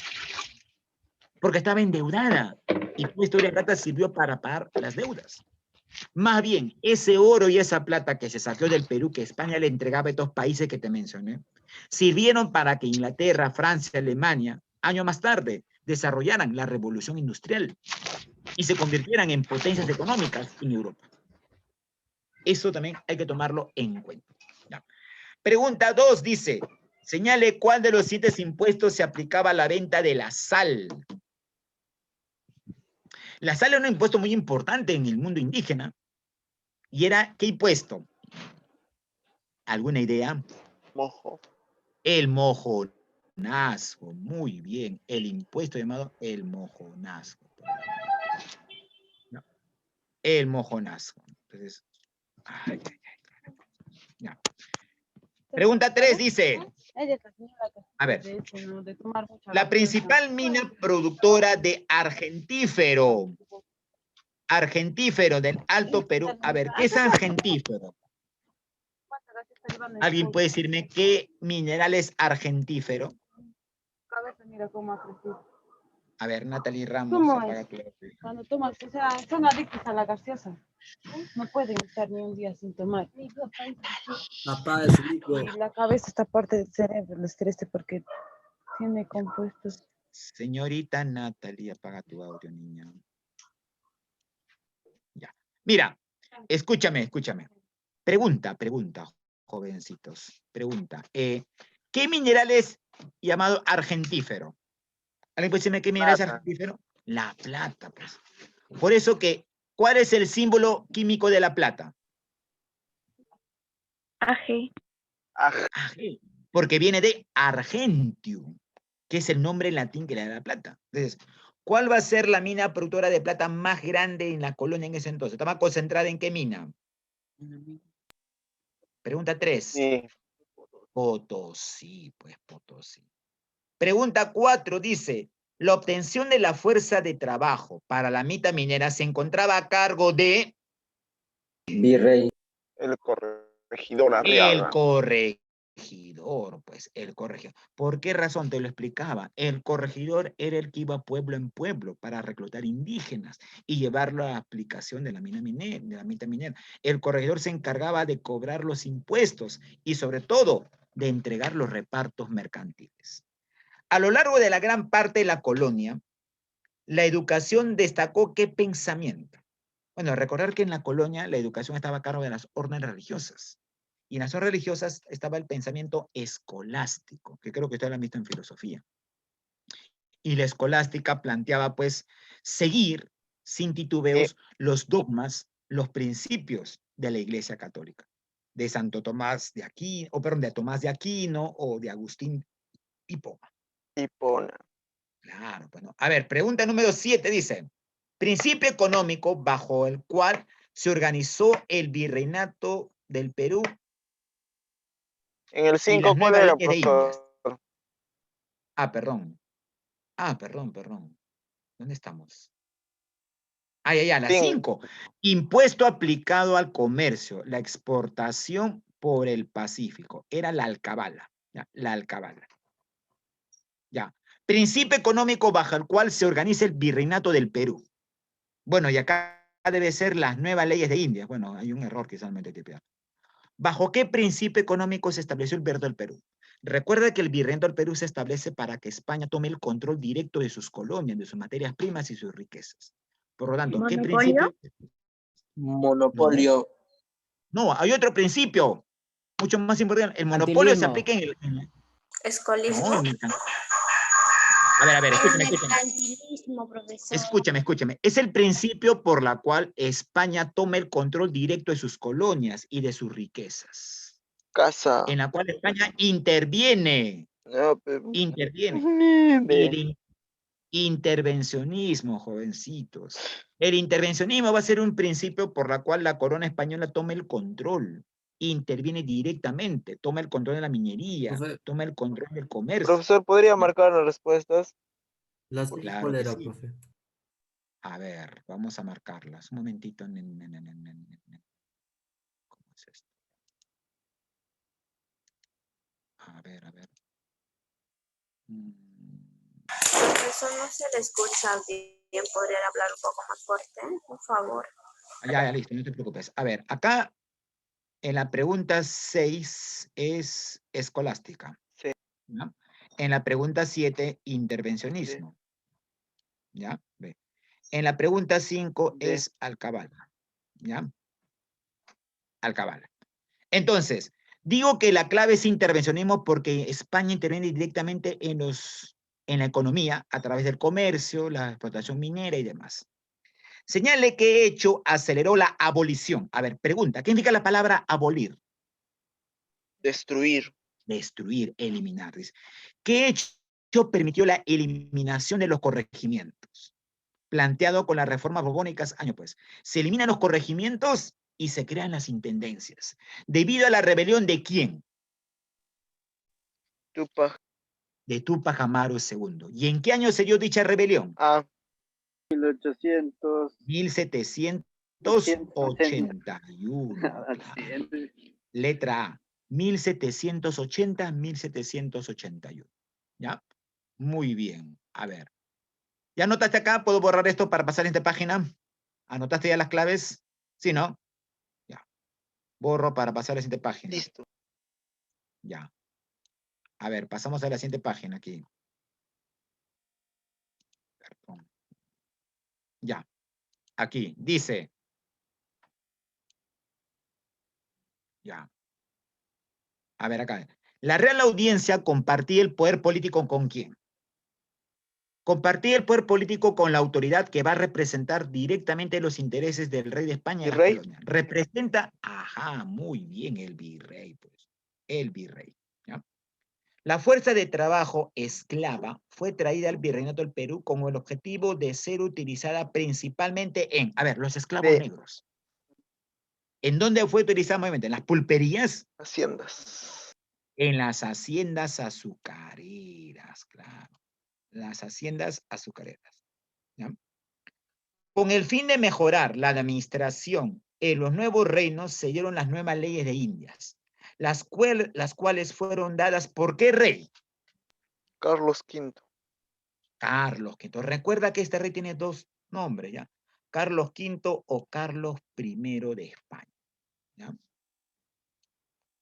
Porque estaba endeudada. Y toda historia de plata sirvió para pagar las deudas. Más bien, ese oro y esa plata que se sacó del Perú, que España le entregaba a estos países que te mencioné, sirvieron para que Inglaterra, Francia, Alemania, años más tarde, desarrollaran la revolución industrial y se convirtieran en potencias económicas en Europa. Eso también hay que tomarlo en cuenta. Ya. Pregunta 2 dice, señale cuál de los siguientes impuestos se aplicaba a la venta de la sal. La sal era un impuesto muy importante en el mundo indígena. ¿Y era qué impuesto? ¿Alguna idea? Mojo. El mojonazgo. Muy bien. El impuesto llamado el mojonazgo. No. El mojonazgo. Entonces, ay. Ya. Pregunta 3 dice, a ver, la principal mina productora de argentífero del Alto Perú. A ver, ¿qué es argentífero? ¿Alguien puede decirme qué mineral es argentífero? A ver, Natalie Ramos. ¿Cómo apaga es? tu audio. Cuando tomas, o sea, son adictos a la gaseosa. No pueden estar ni un día sin tomar. Apaga su micro. Y la cabeza está parte del cerebro, el estrés, porque tiene compuestos. Señorita Natalie, apaga tu audio, niña. Ya. Mira, escúchame. Pregunta, jovencitos. Pregunta. ¿Qué mineral es llamado argentífero? ¿Alguien puede decirme qué mineral es Plata. argentífero? La plata, pues. Por eso que, ¿cuál es el símbolo químico de la plata? AG. Ag. Porque viene de argentium, que es el nombre en latín que le da la plata. Entonces, ¿cuál va a ser la mina productora de plata más grande en la colonia en ese entonces? ¿Estaba concentrada en qué mina? Pregunta 3. Sí. Potosí, pues Potosí. Pregunta 4 dice, la obtención de la fuerza de trabajo para la mita minera se encontraba a cargo de Virrey. El corregidor el Arriaga. corregidor, pues el corregidor. ¿Por qué razón? Te lo explicaba. El corregidor era el que iba pueblo en pueblo para reclutar indígenas y llevarlo a la aplicación de la mina minera, de la mita minera. El corregidor se encargaba de cobrar los impuestos y sobre todo de entregar los repartos mercantiles. A lo largo de la gran parte de la colonia, la educación destacó ¿qué pensamiento? Bueno, recordar que en la colonia la educación estaba a cargo de las órdenes religiosas. Y en las órdenes religiosas estaba el pensamiento escolástico, que creo que ustedes lo han visto en filosofía. Y la escolástica planteaba, pues, seguir sin titubeos los dogmas, los principios de la Iglesia Católica. De Santo Tomás de Aquino, de Tomás de Aquino o de Agustín Hipona. Hipona. Claro, bueno. A ver, pregunta número 7 dice, principio económico bajo el cual se organizó el virreinato del Perú En el y 5, las ¿cuál nuevas era, leyes de Indias. profesor? Perdón. ¿Dónde estamos? Ya, la 5. 5. Impuesto aplicado al comercio, la exportación por el Pacífico. Era la alcabala, ¿ya? La alcabala. Ya. Principio económico bajo el cual se organiza el virreinato del Perú. Bueno, y acá debe ser las nuevas leyes de Indias. Bueno, hay un error quizás me tipear. ¿Bajo qué principio económico se estableció el virreinato del Perú? Recuerda que el virreinato del Perú se establece para que España tome el control directo de sus colonias, de sus materias primas y sus riquezas. Por lo tanto, ¿qué principio? Monopolio. No, hay otro principio, mucho más importante. El monopolio se aplica Escolismo. No, a ver, escúchame. Mercantilismo, profesor. Escúchame. Es el principio por la cual España toma el control directo de sus colonias y de sus riquezas. Casa. En la cual España interviene. No, pero... Intervencionismo, jovencitos. El intervencionismo va a ser un principio por la cual la corona española toma el control. Interviene directamente, toma el control de la minería, Profe. toma el control del comercio. Profesor, ¿podría marcar las respuestas? Las Claro ¿cuál que era, sí. profe? A ver, vamos a marcarlas. Un momentito. ¿Cómo es esto? A ver. Profesor, no se le escucha bien. ¿Podrían hablar un poco más fuerte? Por favor. Ya, listo, no te preocupes. A ver, acá en la pregunta 6 es escolástica. Sí. ¿Ya? En la pregunta 7, intervencionismo. ¿Ya? Ve. En la pregunta 5 D. es alcabala. ¿Ya? Alcabala. Entonces, digo que la clave es intervencionismo porque España interviene directamente en la economía a través del comercio, la explotación minera y demás. Señale que hecho aceleró la abolición. A ver, pregunta, ¿qué indica la palabra abolir? Destruir. Destruir, eliminar. Dice. ¿Qué hecho permitió la eliminación de los corregimientos? Planteado con las reformas borbónicas, pues. Se eliminan los corregimientos y se crean las intendencias. ¿Debido a la rebelión de quién? Tupac. De Túpac Amaru II. ¿Y en qué año se dio dicha rebelión? A. 1800. 1781. Claro. Letra A. 1780-1781. ¿Ya? Muy bien. A ver. ¿Ya anotaste acá? ¿Puedo borrar esto para pasar a esta página? ¿Anotaste ya las claves? ¿Sí, no? Ya. Borro para pasar a la siguiente página. Listo. Ya. A ver, pasamos a la siguiente página aquí. Perdón. Ya. Aquí. Dice. Ya. A ver acá. La Real Audiencia compartía el poder político ¿con quién? Compartía el poder político con la autoridad que va a representar directamente los intereses del rey de España en las ¿Virrey? colonias. Representa, muy bien, el virrey, pues. El virrey. ¿Ya? La fuerza de trabajo esclava fue traída al virreinato del Perú con el objetivo de ser utilizada principalmente en, los esclavos D. negros. ¿En dónde fue utilizada mayormente? ¿En las pulperías? Haciendas. En las haciendas azucareras, claro. Las haciendas azucareras. ¿Ya? Con el fin de mejorar la administración en los nuevos reinos, se dieron las nuevas leyes de Indias, las cuales fueron dadas ¿por qué rey? Carlos V. Carlos V. Recuerda que este rey tiene dos nombres, ¿ya? Carlos V o Carlos I de España. ¿Ya?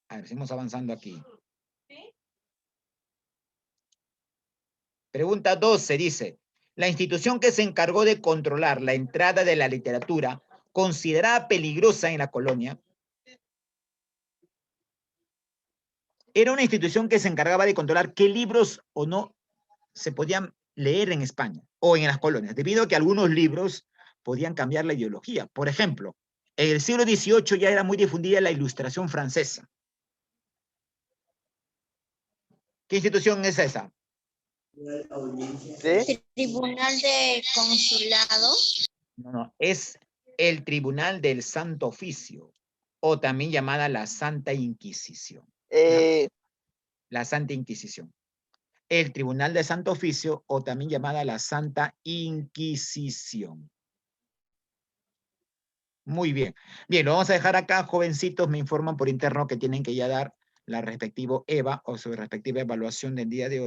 A ver, seguimos avanzando aquí. Pregunta 12 dice, la institución que se encargó de controlar la entrada de la literatura, considerada peligrosa en la colonia, era una institución que se encargaba de controlar qué libros o no se podían leer en España o en las colonias, debido a que algunos libros podían cambiar la ideología. Por ejemplo, en el siglo XVIII ya era muy difundida la Ilustración francesa. ¿Qué institución es esa? D. Tribunal de Consulado. No, es el Tribunal del Santo Oficio, o también llamada la Santa Inquisición. ¿No? La Santa Inquisición. El Tribunal de Santo Oficio, o también llamada la Santa Inquisición. Muy bien. Bien, lo vamos a dejar acá, jovencitos, me informan por interno que tienen que ya dar la respectiva EVA o su respectiva evaluación del día de hoy.